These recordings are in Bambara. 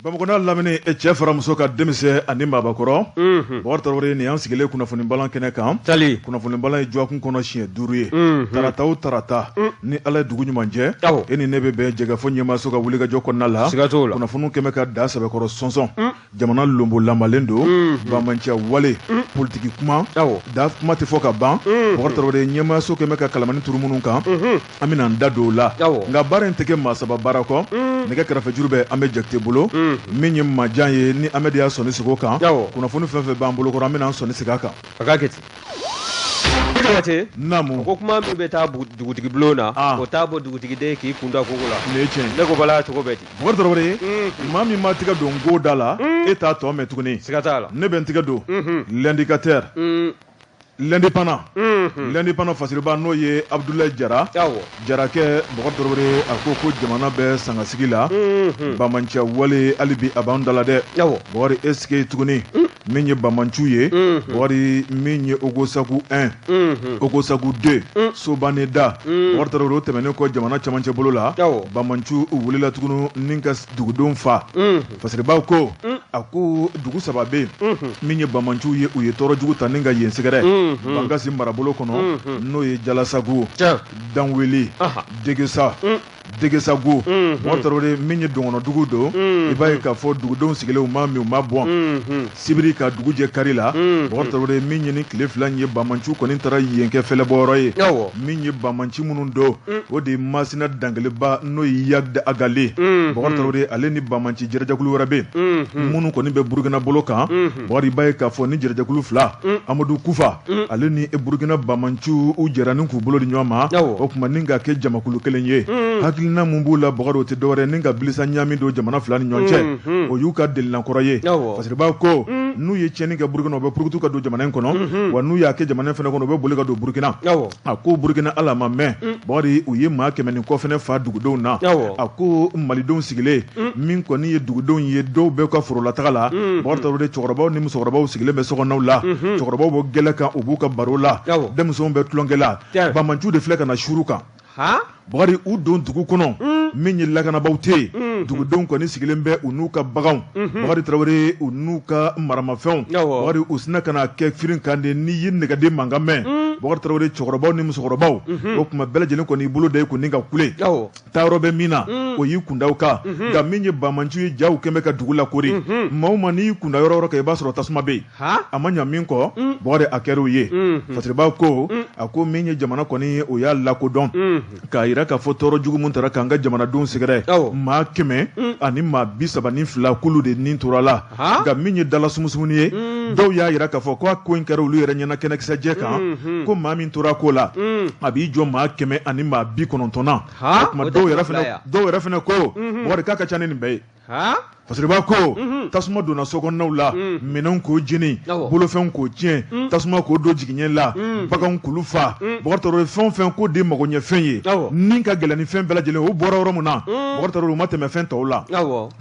Bamakɔna lamini cɛ fara muso ka denmisɛn ani maabakɔrɔ Bɔkari ni an sigilen kunnafoni balan kɛnɛ kan kunnafoni balan ye jɔkun kɔnɔ siɲɛ 5 ye tarata o tarata ni Ala ye dugu ɲuman jɛ e ni ne bɛ bɛn jɛgɛfɔ ɲɛmaaso ka wulikajɔ kɔnɔna la kunnafoniw kɛmɛ ka da sɛbɛkɔrɔ sɔnsɔn jamana lombo lamalen don bamanciya wale politiki kuma da kuma tɛ fɔ ka ban Bɔkari ɲɛmaaso kɛmɛ ka kalamani turu minnu kan an bɛna an da don o la nka baara in tɛ kɛ maa saba baara kɔ nɛgɛ kɛrɛfɛjuru bɛ an bɛ Jakite bolo min ye majan ye ni Amedi y'a sɔnni sigi o kan kunnafoni fɛn fɛn b'an bolo kɔrɔ an bɛna an sɔnni sigi a kan a ka kɛ ten naamu ko kuma min bɛ taa dugutigi bulon na o t'a bɔ dugutigiden k'i kun da kogo la ne ye tiɲɛ ne ko bala cogo bɛ ten Bɔkari maa min ma tigɛ don go da la e t'a tɔ mɛn tuguni siga t'a la ne bɛ n tigɛ don l'indicateur l'indépendant fasiriba n'o ye Abdoulaye Jara Jarakɛ Bɔkari a ko jamana bɛ sangasigi la bamanciya wale hali bi a b'an dala dɛ Bɔkari est-ce que tuguni min ye bamanciw ye Bɔkari min ye Ogosagu 1 Ogosagu 2 Sobaneda Bɔkari o tɛmɛnen kɔ jamana camancɛ bolo la bamanciw wulila tuguni ni ka dugudenw fa fasiriba ko a ko dugu saba bɛ min ye bamanciw ye u ye tɔɔrɔ jugu ta ni ka yen sɛgɛrɛ Bangasi marabolo kɔnɔ n'o ye Jalasago Danwele Degesago Bɔkari min ye dɔngɔnɔdugu don i b'a ye k'a fɔ dugudenw sigilen u ma min u ma bɔn sibiri ka dugu jɛ kari la Bɔkari min ye ni tile fila ye bamanciw kɔni taara yen kɛ fɛlɛbɔyɔrɔ ye min ye bamanci minnu don o de ye Masina Dangeleba n'o ye Yagda Agale Bɔkari ale ni bamanci jɛrɛjakulu wɛrɛ bɛ minnu kɔni bɛ Burukina bolo kan Bɔkari i b'a ye k'a fɔ ni jɛrɛjakulu fila Amadu Kufa ale ni Burukina bamanciw u jɛra ni k'u bolo di ɲɔgɔn ma o tuma ni ka kɛ jamakulu kelen ye hakilina mun b'u la Bɔkari o tɛ dɔwɛrɛ ni ka bilisa ɲami don jamana fila ni ɲɔgɔn cɛ o y'u ka delilankɔrɔ ye fasiriba ko n'u ye tiɲɛni kɛ Burukina u bɛ purukutu ka don jamana in kɔnɔ wa n'u y'a kɛ jamana in fana kɔnɔ u bɛ boli ka don Burukina a ko Burukina ala ma mɛn Bɔkari u ye maa 100 ni kɔ fɛnɛ fa dugudenw na a ko malidenw sigilen min kɔni ye dugudenw ye dɔw bɛ ka forolataga la Bɔkari cɛkɔrɔbaw ni musokɔrɔbaw sigilen bɛ sokɔnɔw la cɛkɔrɔbaw bɔ gɛlɛ kan u b'u ka baro la denmisɛnw bɛ tulonkɛ la bamanciw de filɛ ka na suru kan Bɔkari u don dugu kɔnɔ min ye lakanabaw tɛ yen dugudenw kɔni sigilen bɛ u n'u ka baganw Bɔkari Tarawele u n'u ka maramafɛnw Bɔkari u sina ka na kɛ firin kan de n'i ye nɛgɛden mankan mɛn Bɔkari Tarawele cɛkɔrɔbaw ni musokɔrɔbaw o tuma bɛɛ lajɛlen kɔni i bolo da i kun ni ka kule taayɔrɔ bɛ min na o y'i kunda o kan nka min ye bamanciw ye jaw kɛn bɛ ka dugu lakori maa o maa n'i y'i kunda yɔrɔ o yɔrɔ kan i b'a sɔrɔ tasuma bɛ yen a ma ɲɛ min kɔ Bɔkari a kɛra o ye fasiriba ko a ko min ye jamana kɔni o y'a lakodɔn k'a yira k'a fɔ tɔɔrɔ jugu mun taara k'an ka jamanadenw sɛgɛrɛ maa 100 ani maa 32 kulu de nin tora la nka min ye dala sumusumuni ye dɔw y'a yira k'a fɔ ko a ko in kɛra olu yɛrɛ ɲɛna kɛnɛkisɛ jɛ kan ko maa min tora ko la a b'i jɔ maa 100 ani maa 90 na o tuma dɔw yɛrɛ fɛnɛ ko Bɔkari k'a ka ca ni nin bɛɛ ye fasiriba ko tasuma donna sokɔnɔnaw la minɛnw k'o jeni bolofɛnw k'o tiɲɛ tasuma k'o don jigiɲɛ la baganw k'olu fa Bɔkari fɛn o fɛn ko de mago ɲɛ fɛn ye ni ka gɛlɛn ni fɛn bɛɛ lajɛlen o bɔra yɔrɔ min na Bɔkari u ma tɛmɛ fɛn tɔw la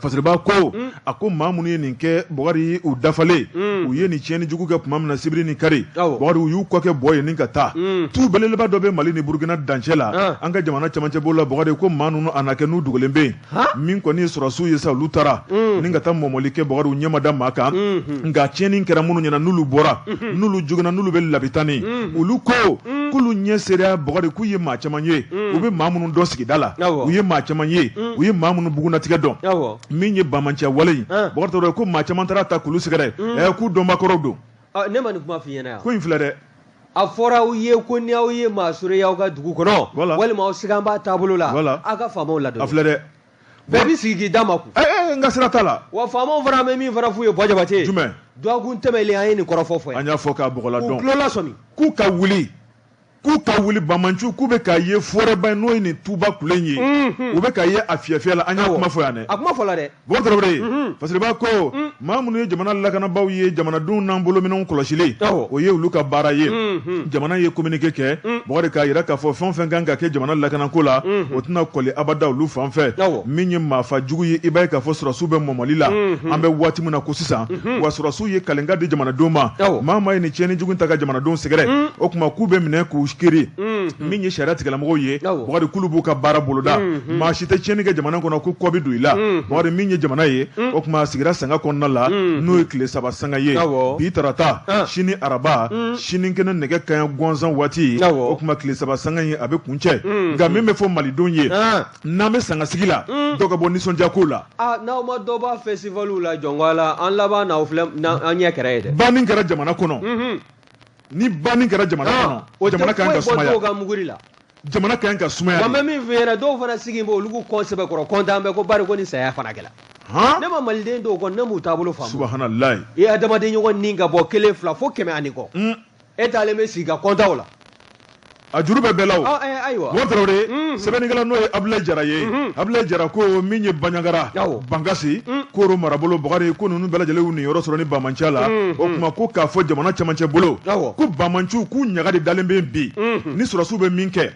fasiriba ko a ko maa minnu ye nin kɛ Bɔkari u dafalen u ye nin tiɲɛni jugu kɛ tuma min na sibiri ni kari Bɔkari u y'u kɔ kɛ bɔ ye ni ka taa tu belebeleba dɔ bɛ Mali ni Burukina dancɛ la an ka jamana camancɛ bolo la Bɔkari ko maa ninnu a na kɛ n'u dogolen bɛ yen min kɔni ye sɔrɔsiw ye sa olu taara ni ka taa mɔmɔli kɛ Bɔkari u ɲɛma da maa kan nka tiɲɛni kɛra minnu ɲɛna n'olu bɔra n'olu joginna n'olu bɛ labitani olu ko k'olu ɲɛ sera Bɔkari k'u ye maa caman ye u bɛ maa minnu dɔn sigida la u ye maa caman ye u ye maa minnu bugunatigɛ dɔn min ye bamanciya wale in Bɔkari Tarawele ko maa caman taara ta k'olu sɛgɛrɛ k'u dɔnbakɔrɔw don ne ma nin kuma f'i ɲɛna yan ko in filɛ dɛ a fɔra aw ye ko ni aw ye maa sɔrɔ y'aw ka dugu kɔnɔ walima aw sigan b'a taabolo la aw ka faamaw ladon a filɛ dɛ bɛɛ b'i sigi k'i da ma kun n ka sira t'a la wa faamaw fana bɛ min fana f'u ye Bɔjabate jumɛn dɔgɔkun tɛmɛlen an ye nin kɔrɔfɔ fɔ yan an y'a fɔ k'a bɔgɔla dɔn k'u tulola sɔmi k'u ka wuli bamanciw k'u bɛ k'a ye forêt n'o ye nin tuba kulen ye u bɛ k'a ye a fiyɛfiyɛ la an y'a kuma fɔ yan dɛ a kuma fɔ la dɛ Bɔkari Tarawele fasiriba ko maa minnu ye jamana lakanabaw ye jamanadenw n'an bolominɛnw kɔlɔsili o ye olu ka baara ye jamana ye communiqué kɛ Bɔkari k'a yira k'a fɔ fɛn o fɛn kan ka kɛ jamana lakanako la o tɛna kɔli abada olu fan fɛ min ye maafa jugu ye i b'a ye k'a fɔ sɔrɔsiw bɛ mɔmɔli la an bɛ waati min na ko sisan wa sɔrɔsiw ye kalenkan di jamanadenw ma maa ye nin tiɲɛni jugu ta ka jamanadenw sɛgɛrɛ o tuma k'u bɛ minɛ k'u kiri min ye sariya tigilamɔgɔw ye Bakari k'olu b'u ka baara boloda maa si tɛ tiɲɛni kɛ jamana kɔnɔ ko kɔ bɛ don i la Bakari min ye jamana ye o tuma sigira sanga kɔnɔna la n'o ye tile 3 sanga ye bi tarata sini araba sini kɛnɛ nɛgɛ kanɲɛ gansan waati o tuma tile 3 sanga ye a bɛ kuncɛ nka min bɛ fɔ malidenw ye n'an bɛ sanga sigi la dɔ ka bɔ nisɔndiya ko la n'aw ma dɔ b'a festival la jɔngo la an laban n'aw filɛ an ɲɛ kɛrɛ ye dɛ banni kɛra jamana kɔnɔ ni banni kɛra jamana kɔnɔ o jamana kan ka sumaya jamana kan ka sumaya wa mɛ min fɛ yɛrɛ dɔw fana sigi bɛ olu k'u kɔn sɛbɛ kɔrɔ kɔntan bɛ ko bari ko ni saya fana kɛra ne ma maliden dɔw kɔni ne m'u taabolo faamu subahanallahi i adamaden ɲɔgɔn ni ka bɔ 1 2 fo 100 ani kɔ e taalen bɛ sigi ka kɔntaw la a juru bɛ bɛɛ la o ayiwa Mɔmɔ Tarawele sɛbɛnnikɛla n'o ye Abulayi Jara ye Abulayi Jara ko min ye Banɲagara Bangasi Koro marabolo Bakari ko ninnu bɛɛ lajɛlen y'u niyɔrɔ sɔrɔ ni Bamanciya la o tuma ko k'a fɔ jamana cɛmancɛ bolo ko Bamanciw k'u ɲaga de dalen bɛ bi ni sɔrɔsiw bɛ min kɛ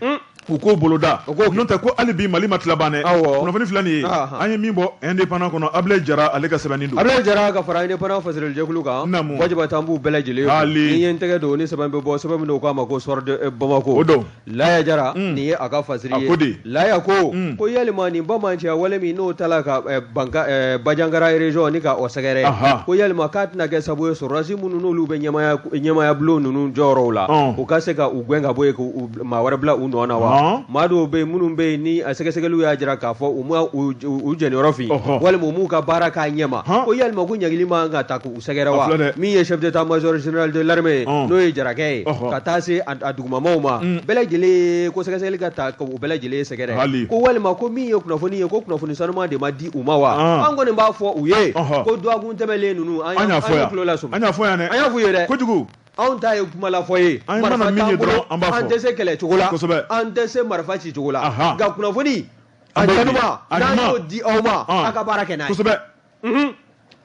u k'o boloda n'o tɛ ko hali bi Mali ma tila ban dɛ kunnafoni filɛ nin ye an ye min bɔ indépendant kɔnɔ Abulayi Jara ale ka sɛbɛnni don Abulayi Jara ka fara indépendant fasɛrɛli jɛkulu kan wajibi t'an b'u bɛɛ lajɛlen ni ye n tɛgɛ don ni sɛbɛn bɛ bɔ sɛbɛn min don k'a ma ko Soir de Bamako o don Laya Jara nin ye a ka fasiri ye Laya ko yalima nin Bamanciya wale min n'o tala ka Bajangara région ni ka o sɛgɛrɛ ko yalima k'a tɛna kɛ sabu ye sɔrɔdasi minnu n'olu bɛ ɲɛmaya bulon ninnu jɔyɔrɔw la u ka se ka u gɛn ka bɔ yen k'u maa wɛrɛ bila u nɔ na wa maa dɔw bɛ yen minnu bɛ yen ni a sɛgɛsɛgɛliw y'a jira k'a fɔ u ma u jɛniyɔrɔ fin walima u m'u ka baara k'a ɲɛma ko yalima ko ɲagili man ka ta k'u sɛgɛrɛ wa min ye chef d'état-major général de l'armée n'o ye Jarakɛ ye ka taa se a dugumamaw ma bɛɛ lajɛlen ko sɛgɛsɛgɛli ka ta k'u bɛɛ lajɛlen sɛgɛrɛ ko walima ko min ye kunnafoni ye ko kunnafoni sanuman de ma di u ma wa an kɔni b'a fɔ u ye ko dɔgɔkun tɛmɛlen ninnu an y'a tulo lasɔmi an y'a fɔ yan dɛ an y'a f'u ye dɛ kojugu anw ta ye kuma la fɔ ye marifa t'an bolo an tɛ se kɛlɛ cogo la an tɛ se marifa ci cogo la nka kunnafoni a ɲanuma n'an y'o di aw ma a ka baara kɛ n'a ye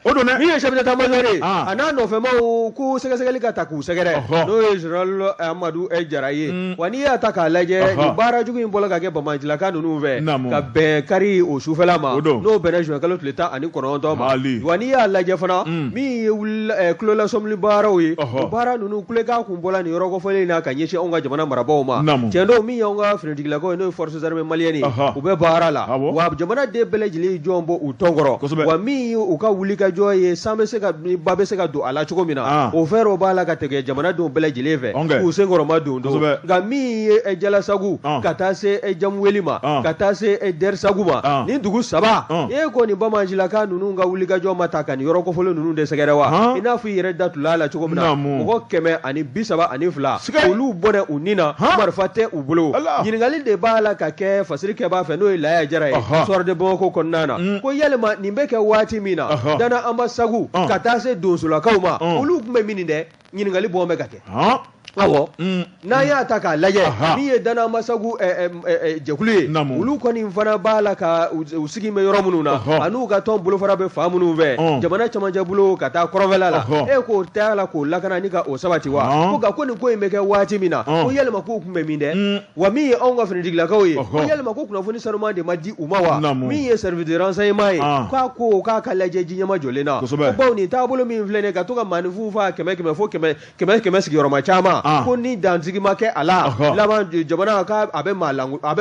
o don dɛ min ye chef d'état-major ye a n'a nɔfɛmaw ko sɛgɛsɛgɛli ka ta k'u sɛgɛrɛ n'o ye général Amadu Jara ye wa n'i y'a ta k'a lajɛ nin baara jugu in bɔra ka kɛ Bamancilaka ninnu fɛ ka bɛn kari o sufɛla ma n'o bɛnna juin kalo tile 19 ma wa n'i y'a lajɛ fana min ye kulolasɔmili baaraw ye o baara ninnu kulekan kun bɔra nin yɔrɔ kɔfɔlen na ka ɲɛsin anw ka jamana marabaaw ma tiɲɛ don min y'anw ka finitigilakaw ye n'o ye forces armées maliennes u bɛ baara la wa jamanaden bɛɛ lajɛlen jɔn bɔ u tɔn kɔrɔ wa min ye u ka wuli ka jɔ ye san bɛ se ka ba bɛ se ka don a la cogo min na o fɛɛrɛw b'a la ka tɛgɛ jamanadenw bɛɛ lajɛlen fɛ k'u senkɔrɔma don nka min ye Jalasagu ka taa se Jamuweli ma ka taa se Dɛrisagu ma nin dugu 3 e ko nin Bamancilaka ninnu ka wuli ka jɔ ma ta ka nin yɔrɔ kɔfɔlen ninnu de sɛgɛrɛ wa i n'a fɔ i yɛrɛ datula a la cogo min na mɔgɔ 132 olu bɔra u nin na marifa tɛ u bolo ɲininkali de b'a la ka kɛ fasiri kɛbaa fɛ n'o ye Laya Jara ye Soir de Bamako kɔnɔna na ko yalima nin bɛ kɛ waati min na Dana Ambasagu ka taa se donsolakaw ma olu tun bɛ min dɛ ɲininkali bɔn bɛ ka kɛ awɔ n'an y'a ta k'a lajɛ min ye Dana Ambasagu jɛkulu ye olu kɔni fana b'a la ka u sigi bɛ yɔrɔ minnu na a n'u ka tɔn bolofara bɛ fan minnu fɛ jamana cɛmancɛ bolo ka taa kɔrɔnfɛla la e k'o t'a la k'o lakana ni ka o sabati wa ko nka ko nin ko in bɛ kɛ waati min na ko yalima k'u tun bɛ min dɛ wa min ye anw ka finitigilakaw ye ko yalima ko kunnafoni sanuman de ma di u ma wa min ye service de renseignement ye k'a ka lajɛ ji ɲɛma jɔlen na ko bawo nin taabolo min filɛ nin ka to ka maaninfinw fa 100 fo 100 sigiyɔrɔma caman ko ni dansigi ma kɛ a la laban jamana ka a bɛ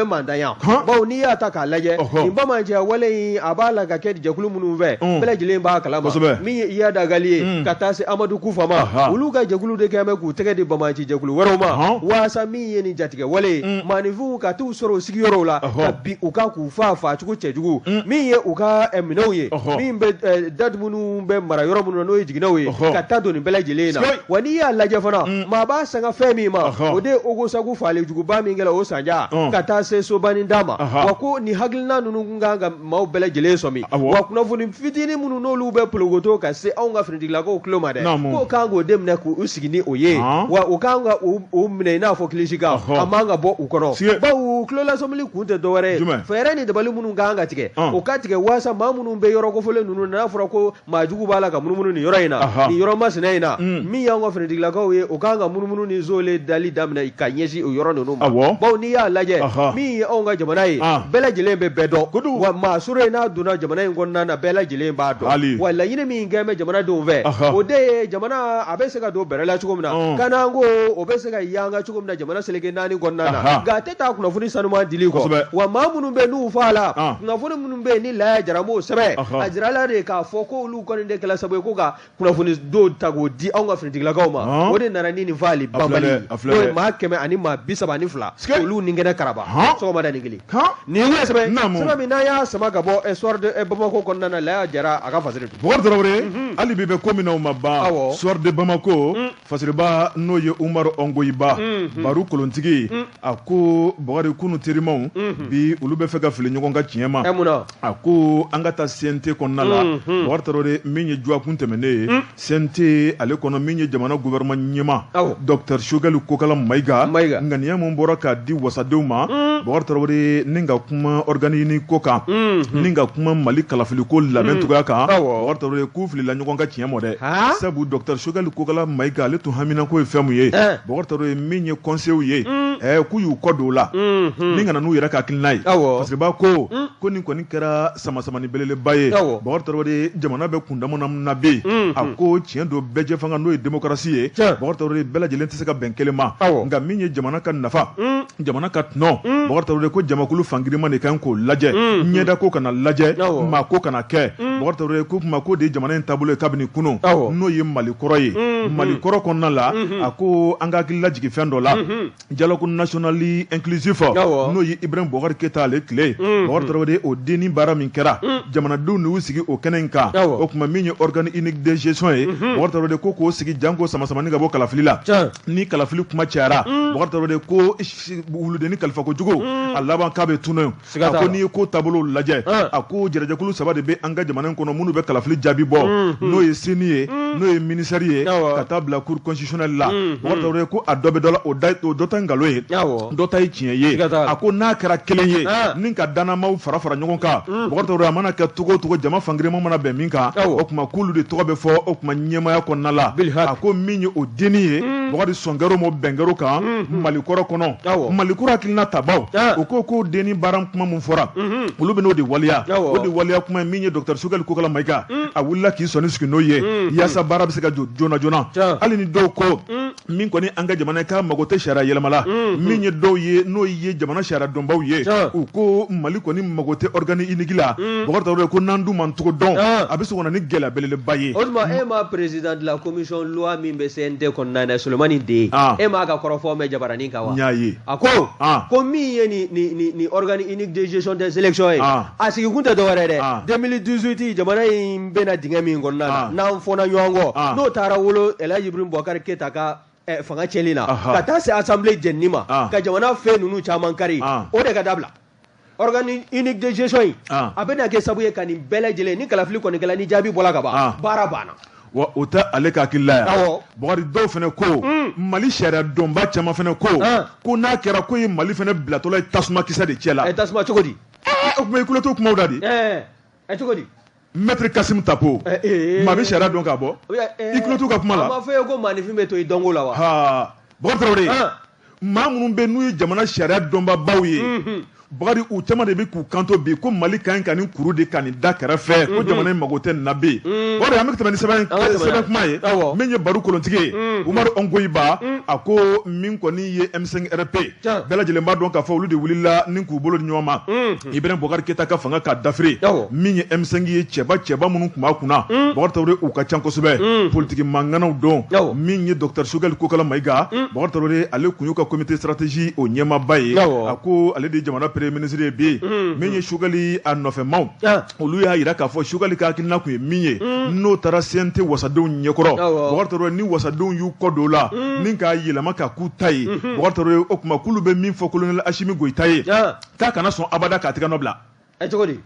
mandanya bawo n'i y'a ta k'a lajɛ nin Bamanciya wale in a b'a la ka kɛ jɛkulu minnu fɛ bɛɛ lajɛlen b'a kalama min ye Iya Dagali ye ka taa se Amadu Kufa ma olu ka jɛkulu de kɛ bɛ k'u tɛgɛ di Bamanci jɛkulu wɛrɛw ma waasa min ye nin jatigɛ wale ye maaninfinw ka t'u sɔrɔ u sigiyɔrɔw la ka bi u ka k'u fa cogo cɛjugu min ye u ka minɛnw ye min bɛ date minnu bɛ mara yɔrɔ minnu na n'o ye jiginɛw ye ka taa don nin bɛɛ lajɛlen na wa n'i y'a lajɛ fana maa b'a sanga fɛn min ma o de ye Ogosagu faalijuguba min kɛra o sanja ka taa se Sobani da ma wa ko nin hakilina ninnu kun kan ka maaw bɛɛ lajɛlen sɔmi wa kunnafoni fitinin minnu n'olu bɛ pologoto ka se anw ka finitigilakaw tulo ma dɛ k'o kan k'o deminɛ k'u sigi ni o ye wa o kan ka o minɛ i n'a fɔ kilisika a man ka bɔ u kɔnɔ bawo tulolasɔmili kun tɛ dɔwɛrɛ ye fɛɛrɛ ni dabali minnu kan ka tigɛ o ka tigɛ waasa maa minnu bɛ yɔrɔ kofɔlen ninnu n'a fɔra ko maajugu b'a la ka munumunu nin yɔrɔ in na nin yɔrɔ masina in na min y'anw ka finitigilakaw ye o kan ka munumunu minnu ni zole dali daminɛ ka ɲɛsin o yɔrɔ ninnu ma bawo n'i y'a lajɛ min ye anw ka jamana ye bɛɛ lajɛlen bɛ bɛɛ dɔn wa maa sɔrɔ in n'a donna jamana in kɔnɔna na bɛɛ lajɛlen b'a dɔn wa laɲini min kɛn bɛ jamanadenw fɛ o de ye jamana a bɛ se ka don bɛrɛ la cogo min na kan'an ko o bɛ se ka yanga cogo min na jamana seleke naani kɔnɔna na nka a tɛ taa kunnafoni sanuman dili kɔ wa maa minnu bɛ n'u fɔ a la kunnafoni minnu bɛ yen ni laya jara m'o sɛbɛn a jirala de k'a fɔ ko olu kɔni de kɛla sababu ye ko ka kunnafoni do ta k'o di anw ka finitigilakaw ma o de nana ni nin fali banbali n'o ye maa 100 ani maa 32 olu ni kɛnɛ karaba sɔgɔmada ni kelen nin ye sɛbɛn sɛbɛn min n'an y'a sama ka bɔ histoire de Bamako kɔnɔna na laya jara a ka fasiri Bokar Tarawele hali bi bɛ ko min na o ma ban histoire de Bamako fasiriba n'o ye Umaru Ongoyiba Baru kolontigi a ko Bokari kunu terimaw bi olu bɛ fɛ ka fili ɲɔgɔn ka tiɲɛ ma a ko an ka taa CNT kɔnɔna la Bokar Tarawele min ye juwa kun tɛmɛnen ye CNT ale kɔnɔ min ye jamana gouvernement ɲɛma Dr Choguel Kokala Mayiga ŋaniya mun bɔra k'a di wasadenw ma Bokar Tarawele ni ka kuma organini ko kan ni ka kuma Mali kalafili ko labɛn cogoya kan Bokar Tarawele k'u filila ɲɔgɔn ka tiɲɛ mɔ dɛ sabu Dr Choguel Kokala Mayiga ale tun hamina ko ye fɛn mun ye Bokar Tarawele min ye conseil ye k'u y'u kɔ don o la ni kana n'u yɛrɛ ka hakilina ye parce que b'a ko nin kɔni kɛra samasamani belebeleba ye Bokar Tarawele jamana bɛ kundama na bi a ko tiɲɛ don bɛɛ jɛ fanga n'o ye démocratie ye Bokar Tarawele bɛɛ lajɛlen tɛ se ka bɛn kelen ma nka min ye jamana ka nafa jamana ka tɔnɔ Bokar Tarawele ko jamakulu fangirima de kan k'o lajɛ ɲɛda ko kana lajɛ maa ko kana kɛ Bokar Tarawele ko kuma ko de ye jamana in taabolo ye kabini kunun n'o ye Mali kɔrɔ ye Mali kɔrɔ kɔnɔna la a ko an ka hakili lajigi fɛn dɔ la dialogue national inclusif n'o ye Ibrahim Boubacar Keita ale tile Bokar Tarawele o denni baara min kɛra jamanadenw de y'u sigi o kɛnɛ in kan o kuma min ye organe unique de gestion ye Bokar Tarawele ko k'o sigi janko samasamani ka bɔ kalafili la ni kalafili kuma cayara Bokar Tarawele ko wuludeni kalifa ko jugu a laban k'a bɛ tunun a ko n'i ye ko taabolo lajɛ a ko jɛrɛjɛkulu 3 de bɛ an ka jamana in kɔnɔ minnu bɛ kalafili jaabi bɔ n'o ye CENI ye n'o ye ministère ye ka taa bila cour constitutionnelle la Bokar Tarawele ko a dɔ bɛ dɔ la o dɔ ta nkalon ye dɔ ta ye tiɲɛ ye a ko n'a kɛra kelen ye ni ka dannamaw fara ɲɔgɔn kan Bokar Tarawele a mana kɛ togo o togo jama fangirima mana bɛn min kan o kuma k'olu de tɔgɔ bɛ fɔ o kuma ɲɛmaya kɔnɔna la a ko min ye o denni ye Bokar sɔnkɛr'o ma bɛnkɛr'o kan Mali kɔrɔ kɔnɔ Mali kɔrɔ hakilina tabaw o ko denni baara kuma mun fɔra olu bɛ n'o de waleya o de waleya kuma min ye Dr Choguel Kokala Mayiga a wulila k'i sɔnni sigi n'o ye yaasa baara bɛ se ka jɔ joona joona hali ni dɔw ko min kɔni an ka jamana k'a mago tɛ sariya yɛlɛma la min ye dɔw ye n'o ye jamana sariya dɔnbaw ye u ko Mali kɔni mago tɛ organe unique la Bokar Tarawele ko n'an dun man cogo dɔn a bɛ se ka na ni gɛlɛya belebeleba ye o tuma e ma président de la commission loi min bɛ CNT kɔnɔna na Solomani Den e m'a ka kɔrɔfɔ mɛn jabaranin kan wa n y'a ye a ko min ye ni organe unique de gestion des élections ye a sigi kun tɛ dɔwɛrɛ dɛ 2018 jamana in bɛna dingɛ min kɔnɔna na n'an fɔna ɲɔgɔn kɔ n'o taara wolo Elhaji Ibrahim Boubacar Keita ka fanga cɛnli na ka taa se assemblée jɛnni ma ka jamana fɛn ninnu caman kari o de ka dabila organe unique de gestion in a bɛna kɛ sababu ye ka nin bɛɛ lajɛlen ni kalafili kɔni kɛla ni jaabi bɔla ka ban baara banna wa o tɛ ale ka hakilila ye Bokari dɔw fana ko Mali sariya dɔnba caman fana ko n'a kɛra ko ye Mali fana bilatɔla ye tasuma kisɛ de cɛ la tasuma cogo di o tuma i kulo t'o kumaw da di cogo di Maître Kassim Tapo maa bɛ sariya dɔn ka bɔ i kulo t'u ka kuma la a ma fɔ ye ko maanifin bɛ to i dɔnko la wa Bokar Tarawele maa minnu bɛ n'u ye jamana sariya dɔnbabaw ye Bokari u caman de bɛ k'u kanto bi ko Mali ka ɲi ka nin kuru de ka nin da kɛrɛfɛ ko jamana in mago tɛ nin na bi o de an bɛ tɛmɛ ni sɛbɛn kuma ye min ye Baru kolontigi ye Umaru Ongoyiba a ko min kɔni ye M5 RP bɛɛ lajɛlen b'a dɔn k'a fɔ olu de wulila ni k'u bolo di ɲɔgɔn ma Ibrahim Boubacar Keita ka fanga ka dafiri min ye M5 ye cɛba minnu tun b'a kunna Bokar Tarawele u ka ca kosɛbɛ politiki manganaw dɔn min ye Dr Choguel Kokala Mayiga Bokar Tarawele ale kun y'u ka comité stratégie o ɲɛmaaba ye a ko ale de ye jamana premier ministre ye bi min ye Choguel a nɔfɛmaw olu y'a jira k'a fɔ Choguel ka hakilina kun ye min ye n'o taara CNT wasadenw ɲɛkɔrɔ Bokar Tarawele ni wasadenw y'u kɔ don o la ni k'a yɛlɛma ka k'u ta ye Bokar Tarawele o kuma k'olu bɛ min fɔ colonel Assimi Goïta ye k'a kana sɔn abada k'a tɛgɛ nɔ bila cogo di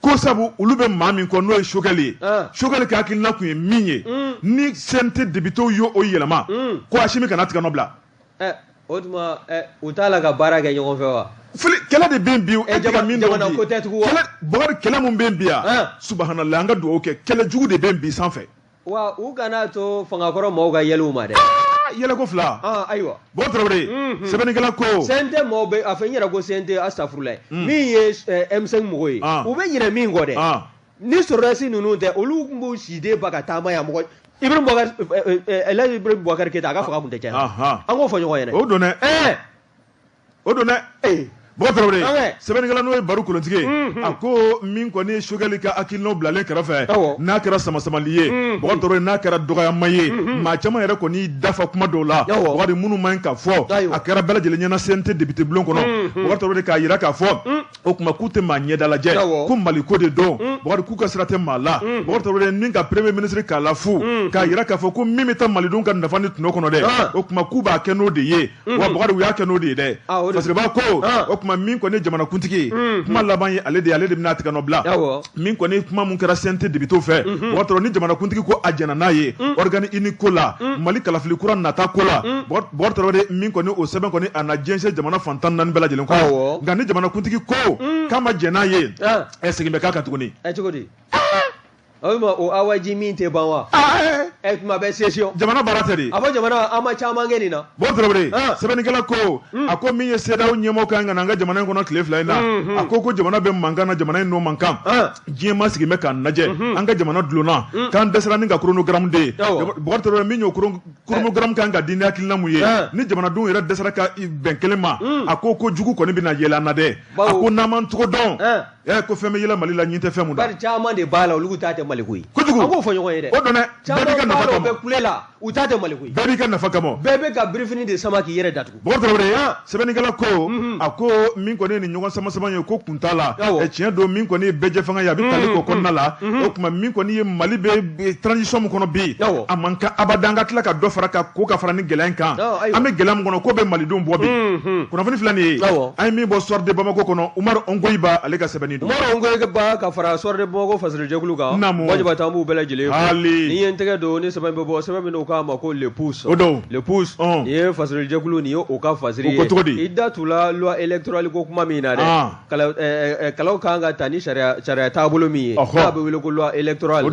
ko sabu olu bɛ maa min kɔ n'o ye Choguel ye Choguel ka hakilina kun ye min ye ni CNT députés y'o yɛlɛma ko Assimi kana tɛgɛ nɔ bila o tuma u t'a la ka baara kɛ ɲɔgɔn fɛ wa kɛlɛ de bɛ yen bi jamana ko tɛ tugun wa Bokari kɛlɛ mun bɛ yen bi yan subhanallah an ka dugawu kɛ kɛlɛ jugu de bɛ yen bi sanfɛ wa u kana to fangakɔrɔ maaw ka yɛlɛw ma dɛ yɛlɛ ko fila ayiwa bon Traoré sɛbɛnnikɛla ko CNT mɔgɔw bɛ a fɛ n yɛrɛ ko CNT astafurulayi min ye M5 mɔgɔw ye u bɛ ɲinɛ min kɔ dɛ ni sɔrɔdasi ninnu tɛ olu tun b'u siden ba ka taama yan mɔgɔ Ibrahim Boubacar Keita a ka faga kun tɛ cɛn an k'o fɔ ɲɔgɔn ye dɛ o don dɛ o don dɛ bon Traoré sɛbɛnnikɛla n'o ye Baru Kolontigi a ko min kɔni ye Choguel ka hakilinaw bilalen kɛrɛfɛ n'a kɛra sama-samali ye bon Traoré n'a kɛra dɔgɔyama ye maa caman yɛrɛ kɔni dafa kuma dɔw la wagati minnu ma ɲi ka fɔ a kɛra bɛɛ lajɛlen ɲɛna CNT député bulon kɔnɔ bon Traoré k'a jira k'a fɔ o tuma k'u tɛ maa ɲɛda lajɛ ko Mali ko de don wagati k'u ka sira tɛ maa la bon Traoré ni ka premier ministre k'a la fu k'a jira k'a fɔ ko min bɛ taa malidenw ka nafa ni tɔnɔ kɔnɔ dɛ o tuma k'u b'a kɛ n'o de ye wa Bakari u y'a kɛ n'o de ye dɛ parce que b'a ko min kɔni jamanakuntigi kuma laban ye ale de bɛna tigɛ nɔ bila min kɔni kuma mun kɛra CNT député fɛ o tɔrɔ ni jamanakuntigi ko a jɛna n'a ye organe uni ko la Mali kalafili kura nata ko la bɔr tɔrɔ min kɔni o sɛbɛn kɔni a na jɛnsɛ jamana fantan naani bɛɛ lajɛlen kɔnɔ nka ni jamanakuntigi ko k'a ma jɛn n'a ye segin bɛ k'a kan tuguni cogo di o awaji min tɛ ban wa tuma bɛ session jamana baara tɛ de a fɔ jamana an ma caman kɛ nin na bon Traoré sɛbɛnnikɛla ko a ko min ye CEDEAO ɲɛmɔgɔ kan ka na an ka jamana in kɔnɔ tile fila in na a ko jamana bɛ mankan na jamana in n'o mankan diɲɛ ma sigi bɛ k'an lajɛ an ka jamana dulonna k'an dɛsɛra ni ka chronogramme de ye bon Traoré min y'o chronogramme kan ka di ni hakilina mun ye ni jamanadenw yɛrɛ dɛsɛra ka bɛn kelen ma a ko jugu kɔni bɛna yɛlɛ an na dɛ a ko n'an m'an cogo dɔn ko fɛn bɛ yɛlɛ Mali la ɲin tɛ fɛn mun da bari caman de b'a la olu ta tɛ Mali ko ye kojugu an b'o fɔ ɲɔgɔn ye dɛ o don dɛ bɛɛ b'i ka nafa kama bɛɛ kule la u ta tɛ Mali ko ye bɛɛ b'i ka nafa kama bɛɛ bɛ ka birifini de sama k'i yɛrɛ datugu bon Traoré sɛbɛnnikɛla ko a ko min kɔni ye nin ɲɔgɔn sama-sama ye ko kun t'a la tiɲɛ don min kɔni ye bɛɛ fanga ye a bɛ tali k'o kɔnɔna la o tuma min kɔni ye Mali bɛ transition min kɔnɔ bi a man kan abada an ka tila ka dɔ fara ka ko ka fara ni gɛlɛya in kan an bɛ gɛlɛya min kɔnɔ ko bɛ malidenw bɔ bi kunnafoni filɛ nin ye an ye min bɔ Soir de Bamako kɔnɔ Umaru Ongoyiba ale ka sɛbɛnni don Umaru Ongoyiba ka fara Soir de Bamako fasilijɛkulu kan wajibata an b'u bɛɛ lajɛlen hali ni ye n tɛgɛ don ni sɛbɛn bɛ bɔ sɛbɛn min k'a ma ko le pouce o don le pouce nin ye fasilijɛkulu nin ye o ka fasiri ye i da t'u la loi électorale ko kuma min na dɛ kalaw kan ka ta ni sariya taabolo min ye n'a bɛ wele ko loi électorale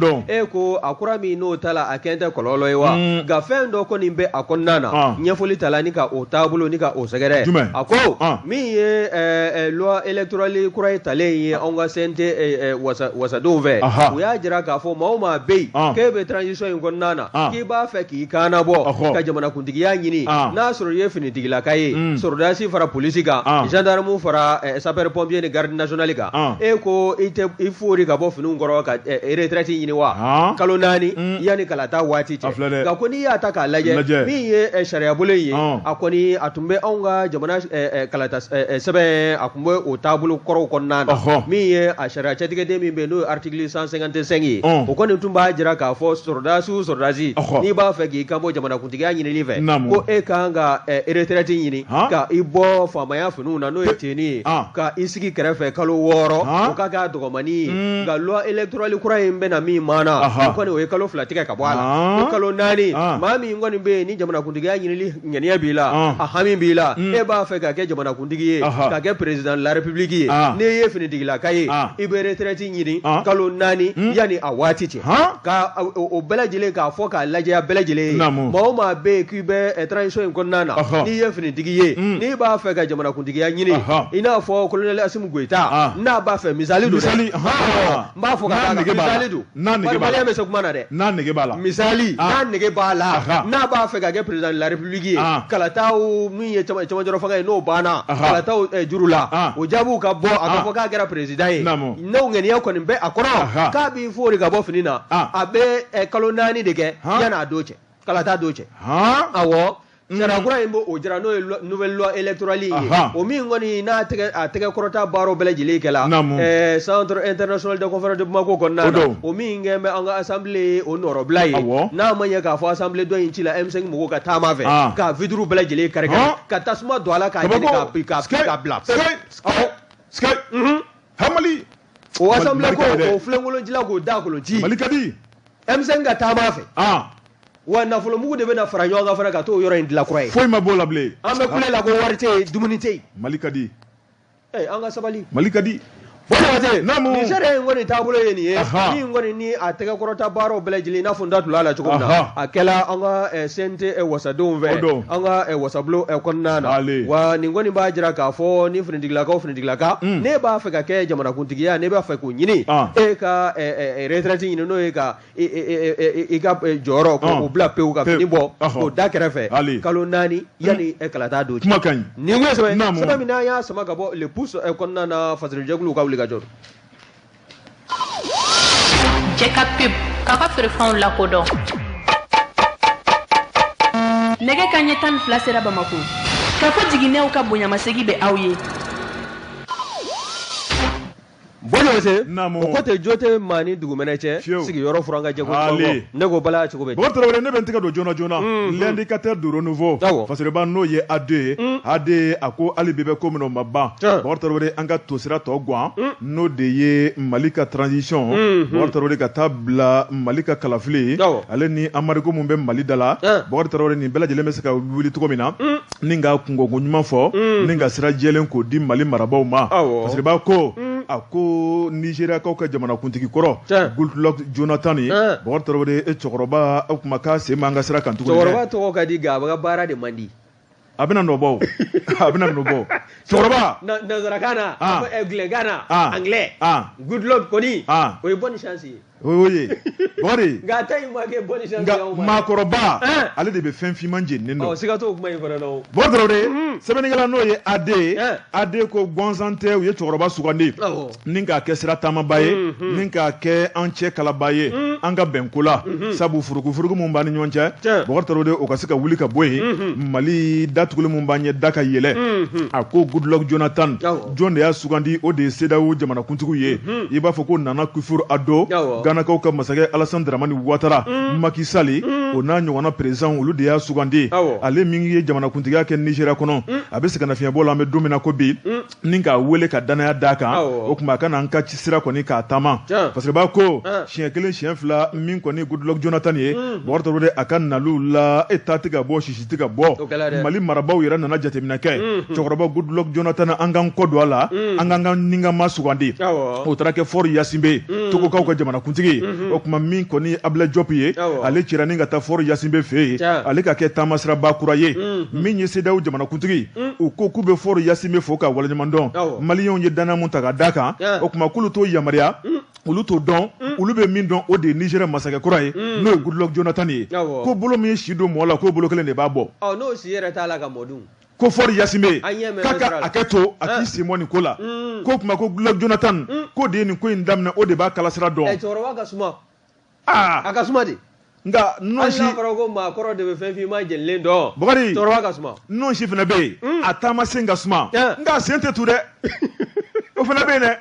ko a kura min n'o ta la a kɛn tɛ kɔlɔlɔ ye wa nka fɛn dɔ kɔni bɛ a kɔnɔna na ɲɛfɔli ta la ni ka o taabolo ni ka o sɛgɛrɛ a ko min ye loi électorale kura ye talen ye anw ka CNT wasadenw fɛ u y'a jira k'a fɔ maa o maa bɛ yen k'e bɛ transition in kɔnɔna na k'i b'a fɛ k'i kanna bɔ ka jamanakuntigiya ɲini n'a sɔrɔ i ye finitigilaka ye sɔrɔdasi fara polisi kan gendarme fara sapeur pompier ni garde nationale kan ko i fori ka bɔ finiw kɔrɔ ka retraite ɲini wa kalo 4 yanni kalata waati cɛ nka ko n'i y'a ta k'a lajɛ min ye sariya bolo ye a kɔni a tun bɛ anw ka jamana kalata sɛbɛn a tun bɛ o taabolo kɔrɔw kɔnɔna na min ye a sariya cɛtigɛden min bɛ yen n'o ye article 155 ye o kɔni tun b'a jira k'a fɔ sɔrɔdasi n'i b'a fɛ k'i kan bɔ jamanakuntigiya ɲinili fɛ ko e kan ka retraite ɲini ka i bɔ faamaya finiw na n'o ye tenni ye ka i sigi kɛrɛfɛ kalo 6 o ka k'a dɔgɔmani ye nka loi électorale kura in bɛna min maana o kɔni o ye kalo 2 tigɛ ka bɔ a la o kalo 4 maa min kɔni bɛ yen ni jamanakuntigiya ɲinili ŋaniya b'i la a hami b'i la e b'a fɛ ka kɛ jamanakuntigi ye ka kɛ président de la république ye n'i ye finitigilaka ye i bɛ retraite ɲini kalo 4 yanni a waati cɛ ka o bɛɛ lajɛlen k'a fɔ k'a lajɛ bɛɛ lajɛlen ye maa o maa bɛ yen k'i bɛ transition in kɔnɔna na n'i ye finitigi ye n'i b'a fɛ ka jamanakuntigiya ɲini i n'a fɔ colonel Assimi Goïta n'a b'a fɛ misali don dɛ n b'a fɔ ka taa misali don baliya bɛ se kuma na dɛ n'a nege b'a la misali n'a nege b'a la n'a b'a fɛ ka kɛ président de la république ye kalataw min ye cɛmancɛrɔ fanga ye n'o banna kalataw juru la o jaabiw ka bɔ a ka fɔ k'a kɛra président ye n'o ŋaniya kɔni bɛ a kɔrɔ k'a b'i fori ka bɔ fini na a bɛ kalo 4 de kɛ yanni a don cɛ kalata don cɛ awɔ sarakura in b'o o jira n'o ye nouvelle loi électorale ye o min kɔni n'a tɛgɛ kɔrɔta baaraw bɛɛ lajɛlen kɛla centre international de conférence de Bamako kɔnɔna na o min kɛn bɛ an ka assemblée o nɔrɔbila ye n'a ma ɲɛ k'a fɔ assemblée dɔ in ci la M5 mɔgɔw ka taama fɛ ka vitre bɛɛ lajɛlen kari-kari ka tasuma don a la k'a ɲini k'a bila hamali o assemblée ko o filenkolonjila k'o da kolonci Mali ka di M5 ka taama fɛ wa nafolo mugu de bɛna fara ɲɔgɔn kan fana ka t'o yɔrɔ in dilan kura ye foyi ma bɔ la bilen an bɛ kule la ko wari tɛ yen dumuni tɛ yen Mali ka di an ka sabali Mali ka di Bonate ni sere ngoni tabulo yeni ni ngoni ni atega korota baro belajili na funda tulala chukumna akela anga sente wasadum ve anga wasablo konnana wa ni ngoni ba jira ka fo ni funidigla ka ne ba fa ka ke jamana kuntigiya ne ba fa ko nyini ka retraite nyini no ka joro ko bla pe ka fini bo ko dakerefe kalo nani yani kalata do ni ngweso sama mina ya sama gabo le pousse konnana fazil jaglu ka gajor Jeka pub kaka firfan la kodon nege kanye tan flasera Bamako ka fo jiginew ka bonya masegi be awye bonose o kote jote mani dugumeneche sigi yoro furanga jego nego bala chiko be bortoro ne bentiga do jona l'indicateur du renouveau parce que ba no ye ade ako ali bebe ko no mabba bortoro anga tosira to gwa no de ye malika transition bortoro ka tabla malika kalafli ale ni amariko mumbe malidala bortoro ni bela jele mesaka wuli to komina ninga kungo nyuma fo ninga sira jelen ko di mali marabaw ma parce que ba ko ako Nigeria ka ka jamana kuntigi koro Goodluck Jonathan bortoro de chokoroba akuma se manga sira kan tugo chokoroba to ka di ga bara de mandi abina no bo chokoroba na zarakana ko eglegana anglais Goodluck koni ko bonne chance oui bori gata imake bonne chance makoroba ale de be fen fi manje nendo sigato kuma ifara no bortoro de sebenigala no ye ade ko gonzante ye chokoroba sugandi ninga ke sira tama baye ninga ke anche kala baye anga benkula sabu furugu mun bani nyonche bortoro de o kasika wuli ka boye mali datugule mun banye daka yele ako Goodluck Jonathan jonde ya sugandi o de sedawo jamana kuntugu ye iba foko nana kufur ado gana kaw ka masake Alassane Dramani Ouattara Macky Sall o na ɲɔgɔnna président olu de ya sugandi ale min ye jamana kuntigiya kɛ Nigeria kɔnɔ a bɛ se ka na fiɲɛ bɔ la an bɛ don min na ko bi ni k'a wele ka danaya d'a kan o tuma a kana an ka ci sira kɔni k'a taama parce que b'a ko siɲɛ kelen siɲɛ fila min kɔni Goodluck Jonathan ye bɔrɔtɔrɔ de a ka nalu la e ta tɛ ka bɔ sisi tɛ ka bɔ Mali marabaw yɛrɛ nana jateminɛ kɛ cɛkɔrɔba Goodluck Jonathan an k'an kɔ don a la an k'an ka ningama sugandi o taara kɛ Fort Yasinbe Togokaw ka jamana kuntigi o tuma min kɔni Ablaye Diop ye ale cira ni ka taa Fort Yasinbe fɛ yen ale ka kɛ taamasira bakura ye min ye CEDEAO jamana kuntigi u ko k'u bɛ Fort Yasinbe fo ka waleɲuman dɔn maliyɛnw ye danaya mun ta ka d'a kan o tuma k'olu t'o yamaruya olu t'o dɔn olu bɛ min dɔn o de ye Niger masakɛ kura ye n'o ye Goodluck Jonathan ye ko bolo min ye si don mɔgɔ la k'o bolo kelen de b'a bɔ n'o si yɛrɛ t'a la ka mɔ dun ko Fort Yasinbe k'a ka hakɛ to a k'i sen bɔ nin ko la k'o tuma ko Goodluck Jonathan k'o de ye nin ko in daminɛ o de b'a kalasira dɔn cɛkɔrɔba ka suma a ka suma de nka non si fɔra ko maakɔrɔ de bɛ fɛn f'i ma jɛnlen dɔn Bakari cɛkɔrɔba ka suma non si fana bɛ yen a taama sen ka suma nka a sen tɛ tu dɛ o fana bɛ yen dɛ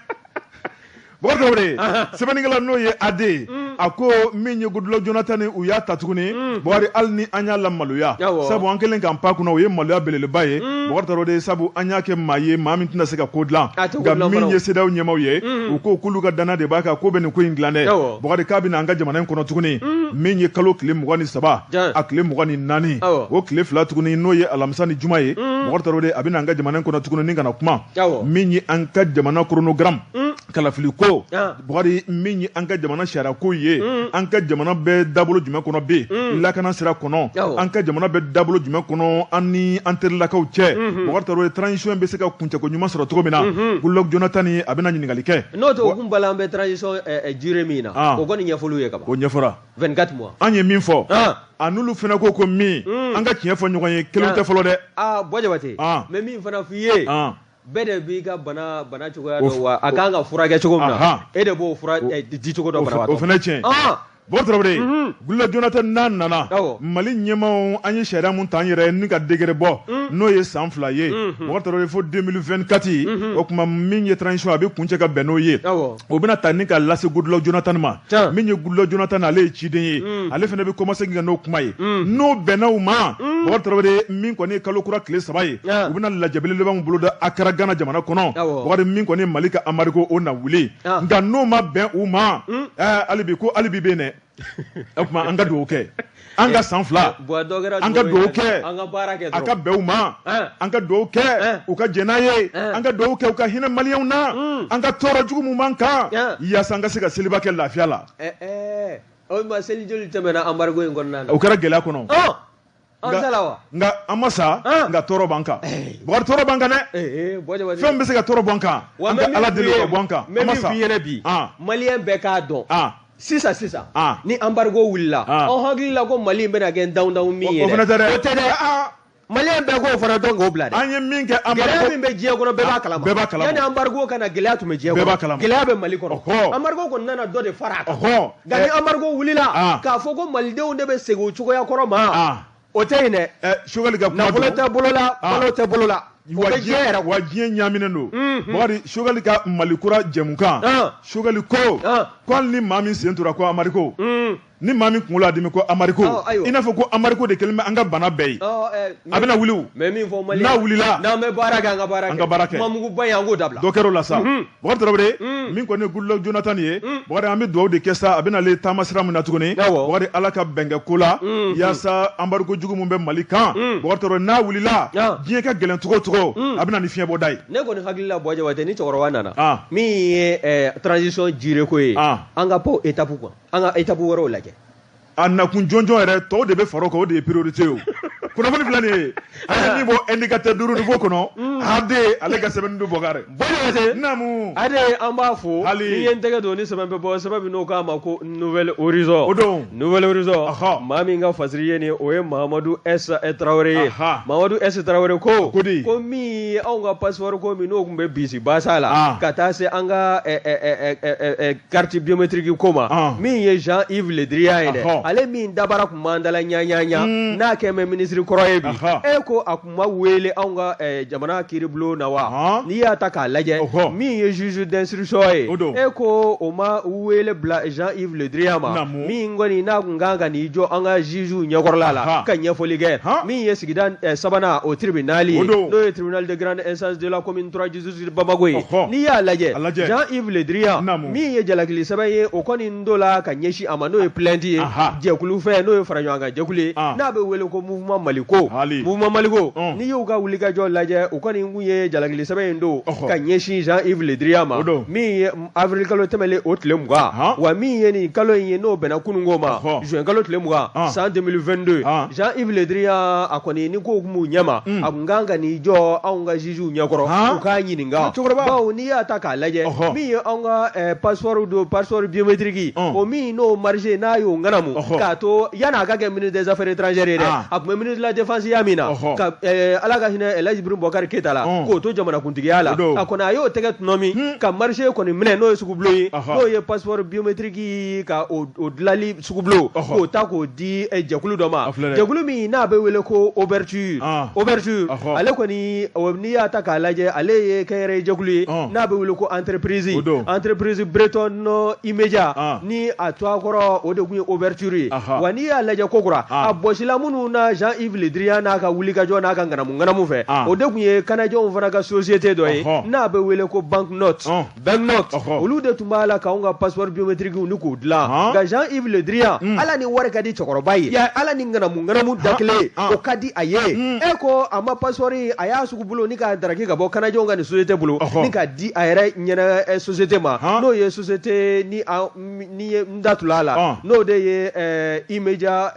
Bakari de sɛbɛnnikɛla n'o ye Ade a ko min ye Goodluck Jonathan u y'a ta tuguni Bakari hali ni an y'a la maloya sabu an kɛlen k'an pan kunna o ye maloya belebeleba ye Bakari de sabu an y'a kɛ maa ye maa min tɛna se ka ko dilan nka min ye CEDEAO ɲɛmaw ye u ko k'olu ka danaya de b'a kan ko bɛ nin ko in dilan dɛ Bakari k'a bɛna an ka jamana in kɔnɔ tuguni min ye kalo tile 23 a tile 24 o tile 2 tuguni n'o ye alamisa ni juma ye Bakari de a bɛna an ka jamana in kɔnɔ tuguni ni kana kuma min ye an ka jamana chronogramme kalafili ko Bakari min ye an ka jamana sariya ko ye an ka jamana bɛ dabolo jumɛn kɔnɔ bi lakana sira kɔnɔ an ka jamana bɛ dabolo jumɛn kɔnɔ an ni an terilakaw cɛ Bakari ye transition bɛ se ka kuncɛko ɲuman sɔrɔ cogo min na Goodluck Jonathan a bɛna ɲininkali kɛ n'o tɛ o kun bala an bɛ transition durée min na o kɔni ɲɛfɔliw ye kaban o ɲɛfɔra 24 mois an ye min fɔ a n'olu fana ko min an ka tiɲɛ fɔ ɲɔgɔn ye kelenw tɛ fɔlɔ dɛ Bɔ Jabate mais min fana f'i ye bɛɛ de b'i ka bana cogoya dɔn wa a kan ka furakɛ cogo min na e de b'o fura di cogo dɔn banabaatɔ o fana tiɲɛ Bakari Goodluck Jonathan n'a nana Mali ɲɛmaw an ye sariya mun ta an yɛrɛ ye ni ka degré bɔ n'o ye san 2 ye Bakari fo 2024 o tuma min ye transition a bɛ kuncɛ ka bɛn n'o ye o bɛna ta ni ka lase Goodluck Jonathan ma min ye Goodluck Jonathan ale ye ciden ye ale fana bɛ commencer ka n'o kuma ye n'o bɛnna u ma Bakari Tarawele min kɔni kalo kura tile 3 ye u bɛna lajabele laban bolo da Akara Gana jamana kɔnɔ Bakari min kɔni Mali ka embargo o na wuli nka n'o ma bɛn u ma hali bi bɛ yen dɛ o tuma an ka dugawu kɛ an ka san 2 an ka dugawu kɛ a ka bɛn u ma an ka dugawu kɛ u ka jɛn n'a ye an ka dugawu kɛ u ka hinɛ maliyɛnw na an ka tɔɔrɔ jugu min b'an kan yaasa an ka se ka seliba kɛ lafiya la o ma seli joli tɛmɛna embargo in kɔnɔna na o kɛra gɛlɛya kɔnɔ nka an ma sa nka tɔɔrɔ b'an kan Bakari tɔɔrɔ b'an kan dɛ fɛn bɛ se ka tɔɔrɔ b'an kan an ka Ala deli ka bɔ an kan an ma sa bi maliyɛn bɛɛ k'a dɔn sisan ni embargo wulila aw hakili la ko Mali bɛna kɛ down min ye dɛ o tɛ dɛ maliyɛn bɛɛ k'o fana dɔn k'o bila dɛ an ye min kɛ gɛlɛya min bɛ diɲɛ kɔnɔ bɛɛ b'a kalama yanni embargo kana gɛlɛya tun bɛ diɲɛ kɔnɔ gɛlɛya bɛ Mali kɔnɔ embargo kɔni nana dɔ de fara a kan nka ni embargo wulila k'a fɔ ko malidenw de bɛ segin o cogoya kɔrɔ ma o tɛ yen dɛ Choguel ka kuma nafolo tɛ bolo la balo tɛ bolo la wa diɲɛ ɲaaminen don Bakari Choguel ka Malikura jɛmukan Choguel ko hali ni maa min sen tora ko Amarico ni maa min kunkolo y'a dimi ko Amarico i n'a fɔ ko Amarico de kɛlen bɛ an ka bana bɛɛ ye a bɛna wuli o n'a wulila n'an bɛ baara kɛ an ka baara kɛ mamuguba in an k'o dabila dɔ kɛra o la sa Bakari Tarawele min kɔni ye Goodluck Jonathan ye Bakari an bɛ dugawu de kɛ sa a bɛna ale taama sira min na tuguni Bakari Ala ka bɛnkɛ ko la yaasa embargo jugu min bɛ Mali kan Bakari Tarawele n'a wulila diɲɛ ka gɛlɛn cogo o cogo a bɛna ni fiɲɛbɔda ye ne kɔni hakili la Buwa Jabate ni cɛkɔrɔba nana min ye transition jiré ko ye an ka bɔ étape quoi an ka étape wɛrɛw lajɛ a nakun jɔnjɔn yɛrɛ tɔw de bɛ fara o kan o de ye priorité ye o kunnafoni filɛ nin ye a ye min bɔ indicateur 5 niveau kɔnɔ Ade ale ka sɛbɛnni don Bɔkari naamu Ade an b'a fo n'i ye n tɛgɛ don ni sɛbɛn bɛ bɔ sɛbɛn min n'o k'a ma ko Nouvelle Horizon o don Nouvelle Horizon maa min ka fasiri ye nin o ye Mahamadu S Tarawele ye Mahamadu S Tarawele ko min ye anw ka passeport ko min n'o tun bɛ bisi basa la ka taa se an ka carte biométrique ko ma min ye Jean-Yves Le Drian ye dɛ ale min dabara tun b'an dala ɲaɲaɲa n'a kɛ mɛ ministre kɔrɔ ye bi e ko a tun ma wele anw ka jamana kiiribulon na wa n'i y'a ta k'a lajɛ min ye juge d'instruction ye e ko o ma wele bila Jean-Yves Le Drian ma min kɔni n'a tun kan ka n'i jɔ an ka juge ɲɛkɔrɔla la ka ɲɛfɔli kɛ min ye sigida 3nan o tribunal ye n'o ye tribunal de grande instance de la commune 3 justice Bamako ye n'i y'a lajɛ Jean-Yves Le Drian min ye jalakili sɛbɛn ye o kɔni n do la ka ɲɛsin a ma n'o ye plainte ye jɛkulu fɛ n'o ye fara ɲɔgɔn kan jɛkulu ye n'a bɛ wele ko mouvement Maliko n'i y'u ka wulikajɔ lajɛ u kɔni kun ye jalakili sɛbɛn in don ka ɲɛsin Jean-Yves Le Drian ma min ye avril kalo tɛmɛlen o tile 20 wa min ye nin kalo in ye n'o bɛnna kununko ma juin kalo tile 20 san 2022 Jean-Yves Le Drian a kɔni ni ko kun b'u ɲɛma a kun kan ka n'i jɔ anw ka juges ɲɛkɔrɔ u k'a ɲininka bawo n'i y'a ta k'a lajɛ min ye anw ka passeport biométrique o min n'o marché n'a y'o ŋanamu k'a to yan'a ka kɛ ministre des affaires étrangères ye dɛ a tun bɛ ministre de la défense ya min na ka Ala ka hinɛ El Hadji Ibrahim Boubacar Keita la k'o to jamanakuntigiya la a kɔni a y'o tɛgɛ tunɔ min ka marché kɔni minɛ n'o ye sugubulon ye n'o ye passeport biométrique ka o dilali sugubulon k'o ta k'o di jɛkulu dɔ ma jɛkulu min n'a bɛ wele ko ouverture ale kɔni n'i y'a ta k'a lajɛ ale ye kɛnyɛrɛye jɛkulu ye n'a bɛ wele ko entreprise Breton Immédiat ni a to a kɔrɔ o de tun ye ouverture ye wa n'i y'a lajɛ kokura a bɔsila minnu na Jean-Yves Le Drian n'a ka wulikajɔ n'a ka ŋanamu fɛ o de tun ye kanajɛnw fana ka société dɔ ye n'a bɛ wele ko Banknote olu de tun b'a la k'anw ka passeport biométrique ni k'o dilan nka Jean-Yves Le Drian ala ni wari ka di cɛkɔrɔba ye ala ni ŋanamu da kelen o ka di a ye e ko a ma passeport a y'a sugu bolo ni k'a daraki ka bɔ kanajɛnw ka nin société bolo ni ka di a yɛrɛ ɲɛna société ma n'o ye société ni ye n datula la n'o de ye Immédiat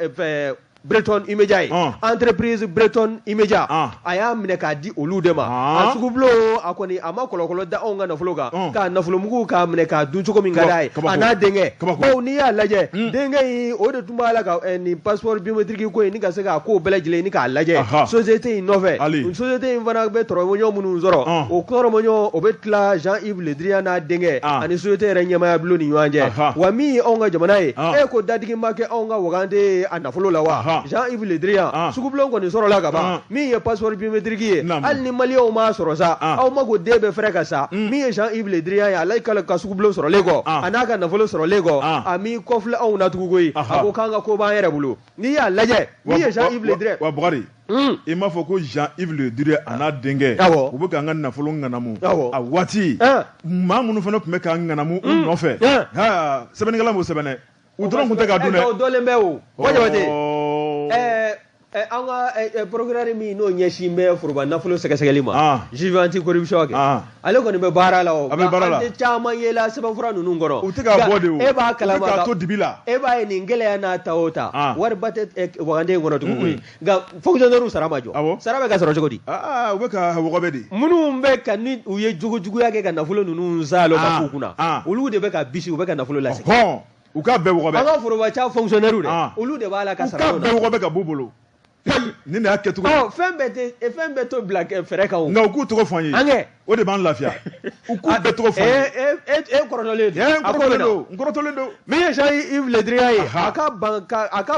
Breton Immédiat ye entreprise Breton Immédiat a y'a minɛ k'a di olu de ma a sugubulon a kɔni a ma kɔlɔkɔlɔ da anw ka nafolo kan k'a nafolomugu k'a minɛ k'a dun cogo min ka d'a ye a n'a denkɛ bawo n'i y'a lajɛ denkɛ in o de tun b'a la ka nin passeport biométrique ko in ni ka se k'a ko bɛɛ lajɛlen ni k'a lajɛ société in nɔfɛ société in fana bɛ tɔrɔmɔɲɔ minnu sɔrɔ o tɔrɔmɔɲɔ o bɛ tila Jean-Yves Le Drian n'a denkɛ ani société yɛrɛ ɲɛmaaya bulon ni ɲɔgɔn cɛ wa min ye anw ka jamana ye e ko dadigi ma kɛ anw ka wagande a nafolo la wa Jean-Yves Le Drian sugubulon kɔni sɔrɔla ka ban min ye passeport biométrique ye hali ni maliyɛnw m'a sɔrɔ sa aw ma ko den bɛ fɛrɛ ka sa min ye Jean-Yves Le Drian ye ale ka sugubulon sɔrɔlen kɔ a n'a ka nafolo sɔrɔlen kɔ a m'i kɔfilɛ anw na tugun koyi a ko k'an ka ko b'an yɛrɛ bolo n'i y'a lajɛ min ye Jean-Yves Le Drian wa Bukari i m'a fɔ ko Jean-Yves Le Drian a n'a denkɛ u bɛ k'an ka nafolo ŋanamu a waati maa minnu fana tun bɛ k'an ŋanamu u nɔfɛ sɛbɛnnikɛla m'o sɛbɛn dɛ u dɔrɔn tun tɛ k'a dun dɛ o dɔlen bɛ o an ka procureur min n'o ɲɛsin bɛ foroba nafolo sɛgɛsɛgɛli ma juge anti corruption kɛ ale kɔni bɛ baara la o an tɛ caman yela sɛbɛnfura ninnu kɔrɔ u tɛ k'a bɔ de o e b'a kalama k'a to dibi la e b'a ye nin gɛlɛya n'a ta o ta wariba tɛ waganden kɔnɔ tugun koyi nka fonctionnaire sara ma jɔ sara bɛ ka sɔrɔ cogo di u bɛ ka wɔgɔbɛ de minnu bɛ ka ni u ye jugujuguya kɛ ka nafolo ninnu zalo ka k'u kunna olu de bɛ ka bisi u bɛ ka nafolo lasegin u k'a bɛɛ wɔgɔbɛ an ka forobaca fonctionnaire dɛ olu de b'a la ka sara u k'a bɛɛ wɔgɔbɛ ka b'u bolo ni ne y'a kɛ cogo fɛn bɛɛ to bila fɛrɛ kan o nka u k'u tɔgɔ fɔ an ye o de b'an lafiya u k'u bɛɛ tɔgɔ fɔ an ye e kɔrɔtɔlen don n kɔrɔtɔlen don min ye Jean-Yves Le Drian ye a ka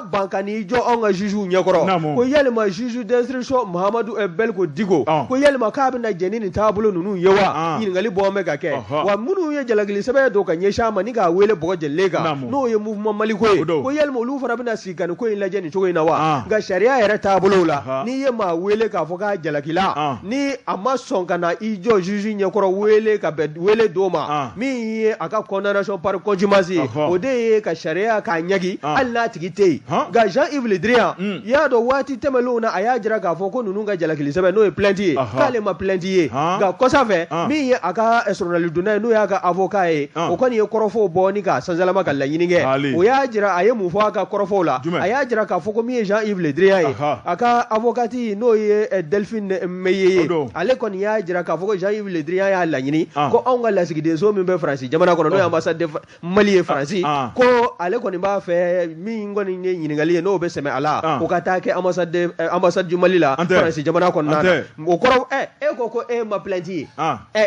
ban ka n'i jɔ anw ka juges ɲɛkɔrɔ ko yalima juge d'instruction Mahamadu Belko Diko ko yalima k'a bɛna jɛni nin taabolo ninnu ye wa ɲininkali bɔ bɛ ka kɛ wa minnu ye jalakili sɛbɛn don ka ɲɛsin a ma ni k'a wele bɔgɔ jɛlen kan n'o ye mouvement Mali ko ye ko yalima olu fana bɛna sigi ka nin ko in lajɛ nin cogo in na wa nka sariya yɛrɛ taabolo la n'i ye maa wele k'a fɔ k'a jalakila ni a ma sɔn ka na i jɔ juge ɲɛkɔrɔ wele ka bɛn wele d'o ma min ye a ka condamnation par contumace ye o de ye ka sariya k'a ɲɛgi hali n'a tigi tɛ yen nka Jean-Yves Le Drian i y'a dɔn waati tɛmɛnlenw na a y'a jira k'a fɔ ko ninnu ka jalakili sɛbɛn n'o ye plainte ye k'ale ma plainte ye nka kɔsa fɛ min ye a ka sɔrɔdali donda ye n'o y'a ka avocat ye o kɔni ye kɔrɔfɔw bɔ ni k'a sansalama ka laɲini kɛ o y'a jira a ye mun fɔ a ka kɔrɔfɔw la a y'a jira k'a fɔ ko min ye Jean-Yves Le Drian ye a ka avocati n'o ye Delphine Meye ye ale kɔni y'a jira k'a fɔ ko Jean-Yves Le Drian y'a laɲini ko anw ka lasigidenso min bɛ Faransi jamana kɔnɔ n'o ye ambassade Mali ye Faransi ko ale kɔni b'a fɛ min kɔni ye ɲininkali ye n'o bɛ sɛmɛ a la o ka taa kɛ ambassade du Mali la Faransi jamana kɔnɔna na o kɔrɔ e ko ko e ma plainte ye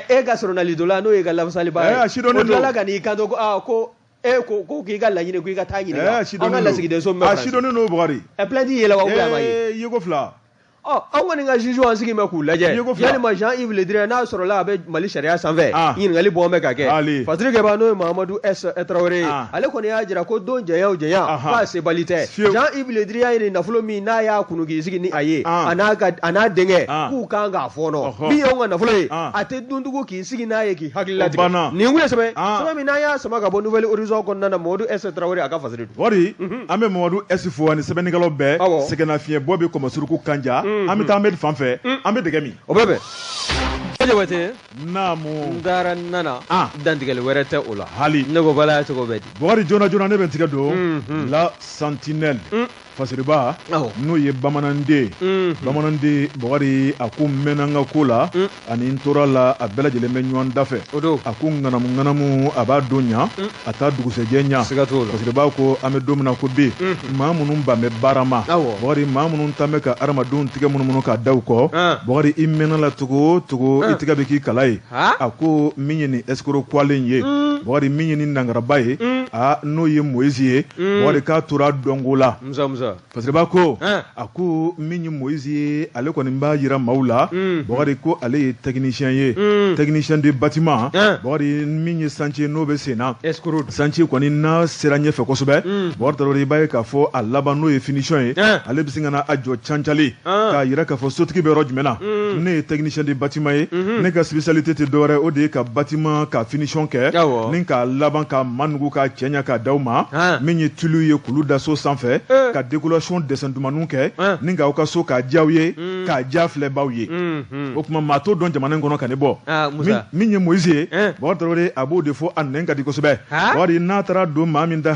e ka sɔrɔnali dɔ la n'o ye ka lafasaliba ye o tilala ka n'i kanto ko e ko k'i ka laɲini ko i ka taa ɲininka an ka lasigidenso min bɛ Faransi sidɔnnen n'o Bukari plainte yɛlɛ wa a ma ye yeko fila an kɔni ka juge an sigi bɛ k'u lajɛ yalima Jean-Yves Le Drian n'a sɔrɔla a bɛ Mali sariya sanfɛ ɲininkali bɔ bɛ ka kɛ Patrick Keba n'o ye Mahamadu S Traoré ye ale kɔni y'a jira ko don janya o janya k'a sebali tɛ Jean-Yves Le Drian ye nin nafolo min n'a y'a kunu k'i sigi ni a ye a n'a denkɛ k'u kan k'a fɔɔnɔ min y'anw ka nafolo ye a tɛ dun tugun k'i sigi n'a ye k'i hakili latigɛ nin kun ye sɛbɛn min n'an y'a sama ka bɔ Nouvelle Horizon kɔnɔna na Mamadou S Traoré a ka fasiri dun wari an bɛ Mamadou S fo ani sɛbɛnnikɛlaw bɛɛ sɛgɛnnafiɲɛbɔ bɛ Kɔmɔsuruku Kanja an bɛ taa Ahmed fan fɛ an bɛ dɛgɛ min o bɛ bɛn Jabate naamu n taara nana dantigɛli wɛrɛ tɛ o la hali ne ko bala cogo bɛ di Bukari joona joona ne bɛ n tigɛ don La Sentinelle fasiriba n'o ye bamananden bamananden Bukari a ko n mɛnna n ka ko la ani n tora la a bɛɛ lajɛlen bɛ ɲɔgɔn da fɛ a ko ŋanamu a b'a don ɲa a t'a dugusɛjɛ ɲa fasiriba ko an bɛ don min na ko bi maa minnu ban bɛ baara ma Bukari maa minnu ta bɛ ka adamadenw tigɛ munumunu ka da u kɔ Bukari i mɛnna la cogo o cogo i tigɛ bɛ k'i kala ye a ko min ye nin escroc kuwalen ye Bukari min ye nin nangaraba ye n'o ye Moïse ye Bukari k'a tora dɔnko la fasiriba ko a ko min ye Moïse ye ale kɔni b'a yira maaw la Bukari ko ale ye technicien ye technicien de bâtiment Bukari min ye chantier n'o bɛ sen na chantier kɔni n'a sera ɲɛfɛ kosɛbɛ Bukari Traoré i b'a ye k'a fɔ a laban n'o ye finition ye ale bɛ se ka na a jɔ cancali k'a yira k'a fɔ sotigi bɛ yɔrɔ jumɛn na ne ye technicien de bâtiment ye ne ka spécialité tɛ dɔwɛrɛ o de ye ka bâtiment ka finition kɛ ni k'a laban ka manugu ka cɛɲa k'a d'aw ma min ye tulu ye k'olu da so sanfɛ ka décoration dessin dumaniw kɛ ni k'aw ka so k'a diya aw ye k'a diya filɛbaaw ye o tuma maa t'o dɔn jamana in kɔnɔ ka ne bɔ min ye Moïse ye Bukari Traoré a b'o de fɔ a nɛn ka di kosɛbɛ Bukari n'a taara don maa min da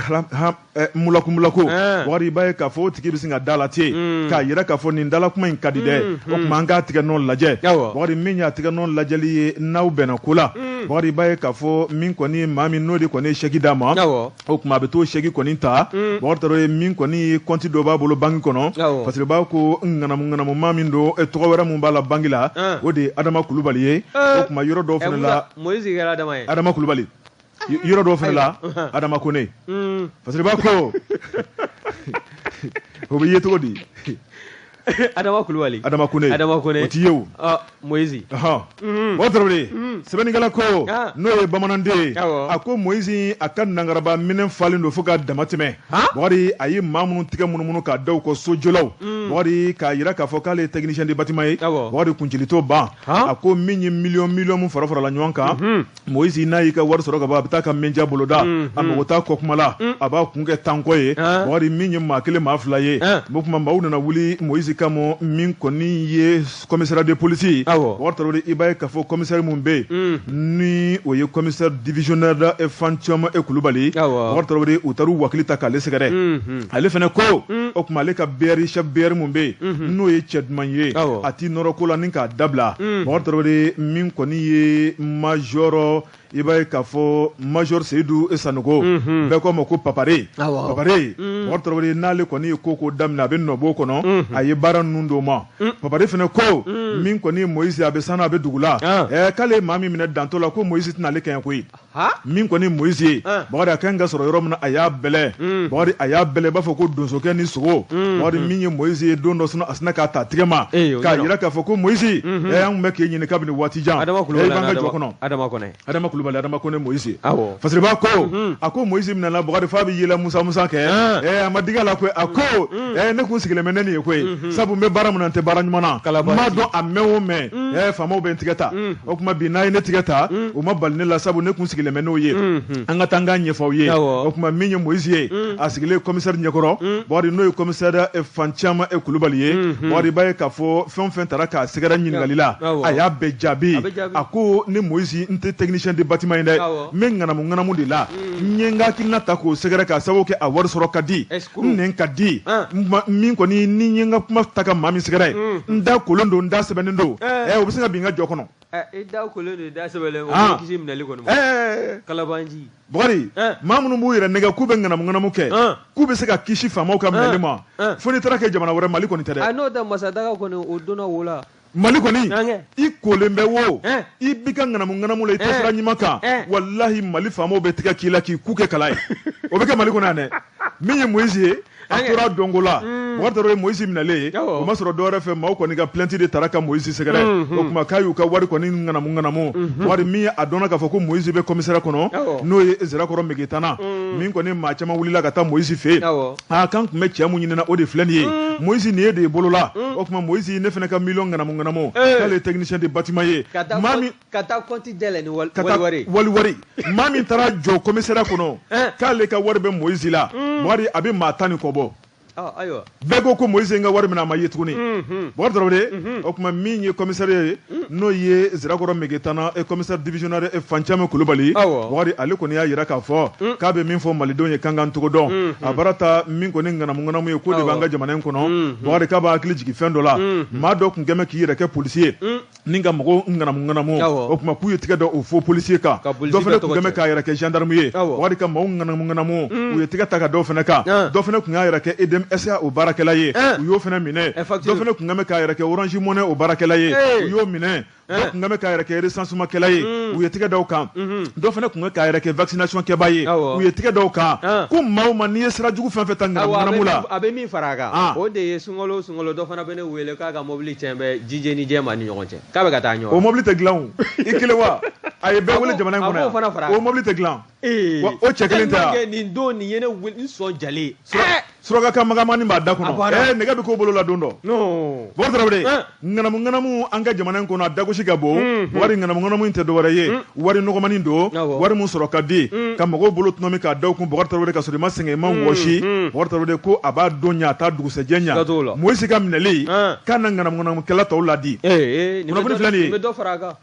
mulakumulako Bukari i b'a ye k'a fɔ o tigi bɛ sin ka da la ten k'a yira k'a fɔ nin dalakuma in ka di dɛ o tuma an k'a tigɛ nɔ lajɛ Bukari min y'a tigɛ nɔ lajɛli ye n'aw bɛnna ko la Bukari i b'a ye k'a fɔ min kɔni ye maa min n'o de kɔni ye chèque d'a ma o tuma a bɛ t'o chèque kɔni ta Bukari Traoré min kɔni ye compte dɔ b'a bolo banque kɔnɔ parce que b'a ko ŋanamu maa min don tɔgɔ wɛrɛ min b'a la banque la o de ye Adama Kulubali ye o tuma yɔrɔ dɔw fana la Moïse kɛra Adama ye Adama Kulubali yɔrɔ dɔw fana la Adama Kone parce que b'a ko o bɛ ye cogo di Adama Kulubali Adama Kone o ti ye o Moïse o tarawele sɛbɛnnikɛla ko n'o ye bamananden a ko Moïse a ka nangaraba minɛ falen don fo ka dama tɛmɛ Bakari a ye maa minnu tigɛ munumunu k'a da u kɔ sojɔlaw Bakari k'a yira k'a fɔ k'ale ye technicien de bâtiment ye Bakari kuncilitɔ ban a ko min ye miliyɔn min fara farala ɲɔgɔn kan Moïse n'a y'i ka wari sɔrɔ ka ban a bɛ taa ka menja boloda a mago t'a kɔ kuma la a b'a kun kɛ tankɔ ye Bakari min ye maa kelen maa fila ye o tuma maaw nana wuli Moïse kama min kɔni ye commissaire de police Bakari Tarawele i b'a ye k'a fɔ commissaire mun bɛ yen ni o ye commissaire divisionnaire Fantiyama Kulubali Bakari Tarawele u taar'u wakili ta k'ale sɛgɛrɛ ale fana ko o tuma ale ka BR chef BR mun bɛ yen n'o ye cɛ duman ye a t'i nɔrɔ ko la ni k'a dabila Bakari Tarawele min kɔni ye major i b'a ye k'a fɔ major Seydou Sanogo bɛɛ k'a ma ko Papare Bakari Tarawele n'ale kɔni ye ko daminɛ a bɛ nɔbɔ o kɔnɔ a ye baara ninnu d'o ma Papare fana ko min kɔni ye Moïse a bɛ sanu a bɛ dugu la k'ale maa min minɛ dantɔ la ko Moïse tɛna ale kɛɲɛ koyi min kɔni Moïse ye Bakari a kan ka sɔrɔ yɔrɔ min na a y'a bɛlɛ Bakari a y'a bɛlɛ i b'a fɔ ko donsokɛ ni sogo Bakari min ye Moïse ye don dɔ a sina k'a ta tigɛ ma k'a yira k'a fɔ ko Moïse an tun bɛ k'e ɲini kabini waati jan b'an ka jɔ kɔnɔ Adama Kulubali Adama Kone Moïse Fasiriba ko a ko Moïse minɛna Bakari f'a bɛ yɛlɛ Musa kɛ a ma dig'a la koyi a ko ne kun sigilen bɛ ne nin ye koyi sabu n bɛ baara min na n tɛ baara ɲuman na n m'a dɔn a mɛn o mɛn faamaw bɛ n tigɛ ta o tuma bi n'a ye ne tigɛ ta o ma bali ne la sabu ne kun sigilen bɛ n'o ye an ka taa n k'a ɲɛfɔ aw ye o tuma min ye Moïse ye a sigilen commissaire ɲɛkɔrɔ Bakari n'o ye commissaire Fantiyama Kulubali ye Bakari b'a ye k'a fɔ fɛn o fɛn taara k'a sɛgɛrɛ ɲininkali la a y'a bɛɛ jaabi a ko ne Moïse n tɛ technicien de bâtiment ye dɛ n bɛ ŋanamu de la n ye n ka hakilina ta k'o sɛgɛrɛ k'a sababu kɛ a wari sɔrɔ ka di n nɛn ka di min kɔni ni n ye n ka kuma ta ka maa min sɛgɛrɛ n da kolon don n da sɛbɛnnen don o bɛ se ka bin n ka jɔ kɔnɔ i da kolon don da sɛbɛnnen o bɛ kisi minɛli kɔni ma kalabanji Bakari maa minnu b'u yɛrɛ nɛgɛ k'u bɛ ŋanamu kɛ k'u bɛ se ka kisi faamaw ka minɛli ma fo n'i taara kɛ jamana wɛrɛ Mali kɔni tɛ dɛ n'o tɛ masadaga kɔni o donna wo la Mali kɔni i kolen bɛ wo i bi ka ŋanamu la i tɛ sira ɲuman kan walahi Mali faamaw bɛ tigɛ k'i la k'i ku kɛ kala ye o bɛ kɛ Mali kɔnɔ yan dɛ min ye Moïse ye a tora dongo la Bakari Tarawele Moïse minɛlen o ma sɔrɔ dɔwɛrɛ fɛ maaw kɔni ka plainte de taara ka Moïse sɛgɛrɛ o tuma k'a y'u ka wari kɔni ŋanamu Bakari min a dɔnna k'a fɔ ko Moïse bɛ commissariat kɔnɔ n'o ye Zirakɔrɔ Megetana min kɔni maa caman wulila ka taa Moïse fɛ yen kan tun bɛ cɛ mun ɲinina o de filɛ nin ye Moïse nin ye de ye bolola o tuma Moïse ne fana ka miliyɔn ŋanamu k'ale ye technicien de bâtiment ye ka taa compte dayɛlɛ ni wari maa min taara jɔ commissariat kɔnɔ k'ale ka wari bɛ Moïse la Bakari a bɛ maa 10 ni kɔ bɔ bɛɛ ko Moïse n ka wari minɛ a ma ye tuguni Bakari Tarawele o tuma min ye commissaire ye n'o ye Zirakɔrɔ Megetana commissaire divisionnaire Fantiyama Kulubali Bakari ale kɔni y'a yira k'a fɔ k'a bɛ min fɔ malidenw ye kan cogo dɔn a baara ta min kɔni ŋanamu ye k'o de b'an ka jamana in kɔnɔ Bakari k'a b'a hakili jigin fɛn dɔ la maa dɔ tun kɛn bɛ k'i yɛrɛ kɛ polisi ye ni ka mɔgɔw ŋanamu o tuma k'u ye tigɛ da o fɔ policier kan dɔ fana tun kɛn bɛ k'a yɛrɛ kɛ gendarme ye Bakari ka maaw ŋanamu u ye tigɛ ta ka dɔw fana kan dɔ fana tun y'a yɛrɛ kɛ EDM SA o baarakɛla ye u y'o fana minɛ dɔ fana tun kɛn bɛ k'a yɛrɛ kɛ Orange Money o baarakɛla ye u y'o minɛ dɔ tun bɛ k'a yɛrɛ kɛ recensement kɛla ye u ye tigɛ da o kan dɔ fana tun bɛ k'a yɛrɛ kɛ vaccination kɛbaa ye u ye tigɛ da o kan ko maaw ma n'i ye sira jugu fɛn fɛn ta ŋanamu la a bɛ min fara a kan o de ye sunkalo dɔ fana bɛ ne wele k'a ka mobili cɛn bɛ jijɛ ni jɛma ni ɲɔgɔn cɛ k'a bɛ ka taa ɲɔgɔn o mobili tɛ dilan o i kelen wa a ye bɛɛ wele jamana in kɔnɔ yan o mobili tɛ dilan o cɛ kelen tɛ yan nin don nin ye ne sɔn jalen suraka magamani b'a da kɔnɔ nɛgɛ bɛ k'o bolo la don dɔ Bakari Tarawele ŋanamu an ka jamana in kɔnɔ a dagosi ka bon wari ŋanamu in tɛ dɔwɛrɛ ye wari nɔgɔmanin don wari min sɔrɔ ka di ka mɔgɔw bolo tunun ka da kun Bakari Tarawele ka sɔrɔ i ma sɛgɛn i ma wɔsi Bakari Tarawele ko a b'a don ɲɛ a t'a dugusɛjɛ ɲɛ Moïse ka minɛli k'a na ŋanamunakɛla tɔw ladi kunnafoni filɛ nin ye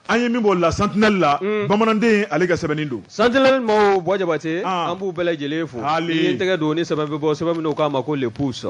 an ye min b'o la Sentinelle la bamananden ale ka sɛbɛnnin don Sentinelle maaw Buwa Jabate an b'u bɛɛ lajɛlen fo ni ye n tɛgɛ don ni sɛbɛn bɛ bɔ sɛbɛn min n'o k'a ma ko le pouce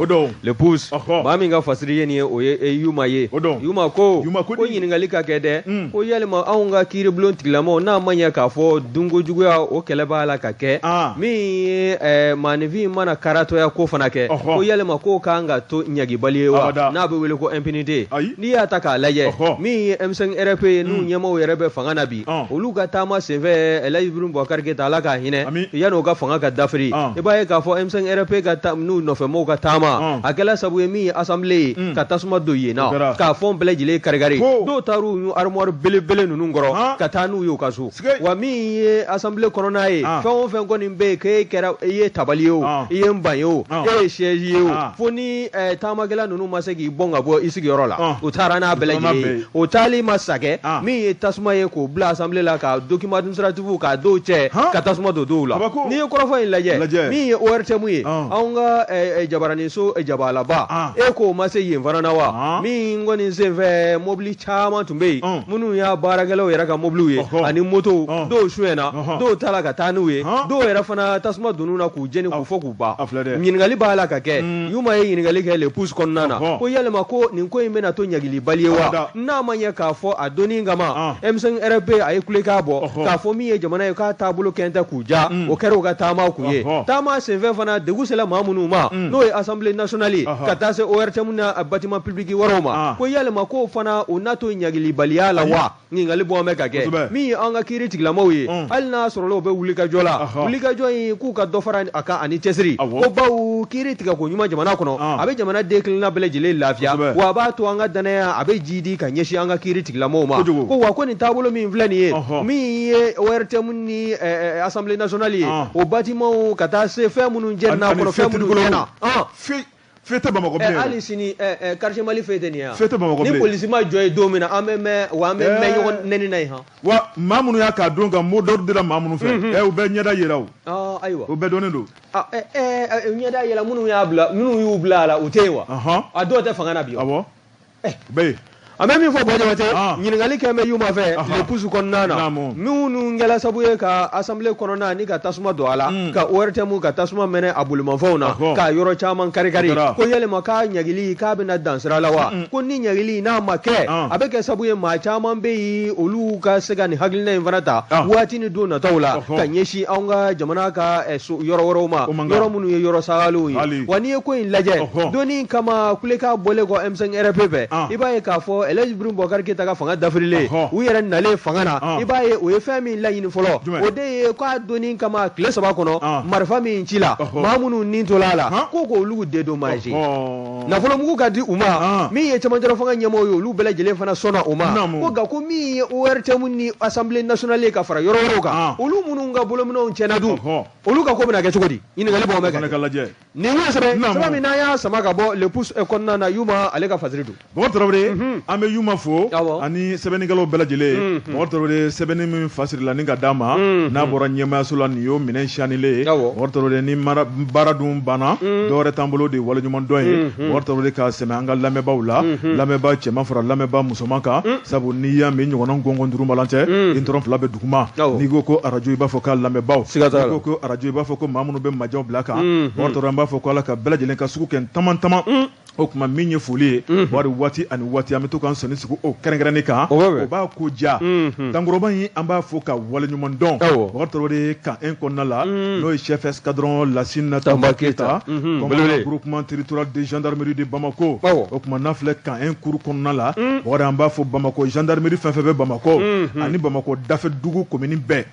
maa min ka fasiri ye nin ye o ye Yuma ye Yuma ko ɲininkali ka kɛ dɛ ko yalima anw ka kiiribulon tigilamaw n'a ma ɲɛ k'a fɔ dunkojuguya o kɛlɛ b'a la ka kɛ min ye maanifin mana karatɔya ko fana kɛ ko yalima k'o kan ka to ɲagibali ye wa n'a bɛ wele ko impunité n'i y'a ta k'a lajɛ min ye M5 RP ye n'u ɲɛmaaw yɛrɛ bɛ fanga na bi olu ka taama senfɛ Elhaji Ibrahim Boubacar Keita Ala ka hinɛ yan'o ka fanga ka dafiri i b'a ye k'a fɔ M5RP ka n'u nɔfɛmɔgɔw ka taama a kɛla sabu ye min ye assemblée ye ka tasuma don yen na k'a fɔ bɛɛ lajɛlen kari-kari dɔw taar'u y'u armoire belebele ninnu kɔrɔ ka taa n'u ye u ka so wa min ye assemblée kɔnɔna ye fɛn o fɛn kɔni bɛ yen k'e kɛra i ye tabali ye o i ye n ban ye o e ye chaise ye o fo ni taamakɛla ninnu ma se k'i bɔn ka bɔ i sigiyɔrɔ la u taara n'a bɛɛ lajɛlen ye o taali ma sa kɛ min ye tasuma ye k'o bila assemblée la ka document administratif k'a dɔw cɛ ka tasuma don dɔw la n'i ye kɔrɔfɔ in lajɛ min ye ORTM ye anw ka jabaraninso jabalaba e k'o ma se yen fana na wa min kɔni senfɛ mobili caman tun bɛ yen minnu y'a baarakɛlaw yɛrɛ ka mobiliw ye ani moto dɔw suyɛna dɔw taara ka taa n'u ye dɔw yɛrɛ fana tasuma donn'u na k'u jeni k'u fɔ k'u ban ɲininkali b'a la ka kɛ Yuma ye ɲininkali kɛ le pouce kɔnɔna na ko yalima ko nin ko in bɛna to ɲagilibali ye wa n'a ma ɲɛ k'a fɔ a donni kama M5RP a ye kulekan bɔ k'a fɔ min ye jamana ye k'a taabolo kɛn tɛ k'u ja o kɛra u ka taama kun ye taama senfɛ fana degun sera maa minnu ma n'o ye assemblée nationale ye ka taa se ORTM na bâtiment public wɛrɛw ma ko yalima ko fana o n'a to ɲagilibaliya la wa ɲininkali bɔn bɛ ka kɛ min ye an ka kiiri tigilamaw ye hali n'a sɔrɔla u bɛ wulikajɔ la wulikajɔ in k'u ka dɔ fara a kan ani cɛsiri ko bawo kiiri tigɛ ko ɲuman jamana kɔnɔ a bɛ jamana den kelenna bɛɛ lajɛlen lafiya wa a b'a to an ka danaya a bɛ jidi ka ɲɛsin an ka kiiri tigilamaw ma ko wa ko nin taabolo min filɛ nin ye min ye ORTM ni assemblée nationale ye o bâtiment ka taa se fɛn minnu jɛnna kɔnɔ fɛn minnu jɛnna fête Bamako bilen hali sini quartier Mali fête nin ya fête Bamako bilen ni polisi ma jɔ ye don min na an bɛ mɛn ɲɔgɔn nɛni na ye han wa maa minnu y'a k'a don ka mot d'ordre dira maa minnu fɛ u bɛ ɲɛda yira o ayiwa u bɛɛ dɔnnen don ɲɛda yɛlɛ minnu y'u bila a la u tɛ yen wa a dɔw tɛ fanga na bi awɔ bɛɛ a bɛ min fɔ Bɔjabate ɲininkali kɛ bɛ Yuma fɛ le pouce kɔnɔna na minnu kɛla sabu ye ka assemblée kɔnɔna ni ka tasuma don a la ka ORTM ka tasuma mɛnɛ a bolimafɛnw na ka yɔrɔ caman kari-kari ko yalima k'a ɲagili k'a bɛna dan sira la wa ko ni ɲagili n'a ma kɛ a bɛ kɛ sabu ye maa caman bɛ yen olu ka se ka nin hakilina in fana ta waati ni don nataw la ka ɲɛsin anw ka jamana ka yɔrɔ wɛrɛw ma yɔrɔ minnu ye yɔrɔ sagalenw ye wa n'i ye ko in lajɛ donni kama kulekan bɔlen kɔ M5RP fɛ i b'a ye k'a fɔ Elhaji Ibrahim Boubacar Keita ka fanga dafirilen u yɛrɛ nalen fanga na i b'a ye o ye fɛn min laɲini fɔlɔ o de ye k'a donni kama tile 3 kɔnɔ marifa min ci la maa minnu nin tola a la ko k'olu dédommagé nafolomugu ka di u ma min ye cɛmancɛ fanga ɲɛmɔgɔw ye olu bɛɛ lajɛlen fana sɔnna o ma ko nka ko min ye ORTM ni assemblée nationale ye ka fara yɔrɔ wɛrɛw kan olu minnu ka bolominɛw tiɲɛna dun olu ka ko bɛna kɛ cogo di ɲininkali bɔn bɛ kɛ nin ko sɛbɛn min n'an y'a sama ka bɔ le pouce kɔnɔna na Yuma ale ka fasiri don Bɔkari Tarawele an bɛ Yuma fo ani sɛbɛnnikɛlaw bɛɛ lajɛlen Bɔkari Tarawele sɛbɛnni min fasiri la ni ka d'a ma n'a bɔra ɲɛmayaso la nin y'o minɛn siyanilen ye Bɔkari Tarawele ni baara dun banna dɔwɛrɛ t'an bolo de waleɲuman dɔn ye Bɔkari Tarawele ka sɛmɛ an ka lamɛnbaaw la lamɛnbaa cɛman fara lamɛnbaa musoman kan sabu n'i y'a mɛn ɲɔgɔnna gɔngɔn durumalan cɛ i dɔrɔn fila bɛ duguma n'i ko ko arajo i b'a fɔ k'a lamɛnbaaw n'i ko ko arajo i b'a fɔ ko maa minnu bɛ majaw bila kan Bɔkari Tarawele an b'a fɔ ko Ala ka bɛɛ lajɛlen ka sugu kɛ taman o tuma min ye foli ye wari waati ani waati an bɛ to k'an sɔnni sigi o kɛrɛnkɛrɛnni kan o b'a ko ja kankɔrɔba in an b'a fɔ ka waleɲuman dɔn Bɔkari Tarawele kan 1 kɔnɔna la n'o ye chef escadron Lassina Tamba Keita commandant groupement territorial de gendarmerie de Bamako o tuma n'a filɛ kan 1 kuru kɔnɔna la Bɔkari an b'a fɔ Bamako gendarmerie fɛn fɛn bɛ Bamako ani Bamako dafɛ dugu commune bɛɛ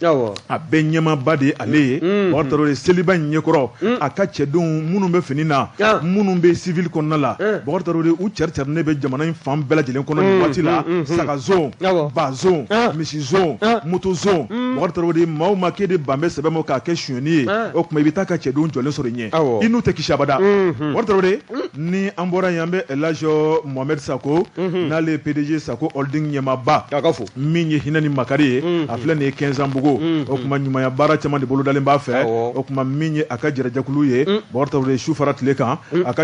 a bɛɛ ɲɛmaaba de ye ale ye Bɔkari Tarawele seliba in ɲɛkɔrɔ a ka cɛdenw minnu bɛ fini na minnu bɛ civil kɔnɔna la Bɔkari Tarawele u cɛricɛrinen bɛ jamana in fan bɛɛ lajɛlen kɔnɔ nin waati la saga zone ba zone misi zone moto zone Bɔkari Tarawele maa o maa k'e de ban bɛ sɛbɛn ma k'a kɛ sonyɛni ye o tuma i bɛ taa ka cɛdenw jɔlen sɔrɔ i ɲɛ i n'u tɛ kisi abada Bɔkari Tarawele ni an bɔra yen an bɛ Elhaji Mohamed Sako n'ale ye PDG Sako holding ɲɛmaaba min ye hinɛ ni makari ye a filɛ nin ye 15 ans bugo o tuma ɲumanya baara caman de bolodalen b'a fɛ o tuma min ye a ka jɛrɛjɛkulu ye Bɔkari Tarawele su fara tile kan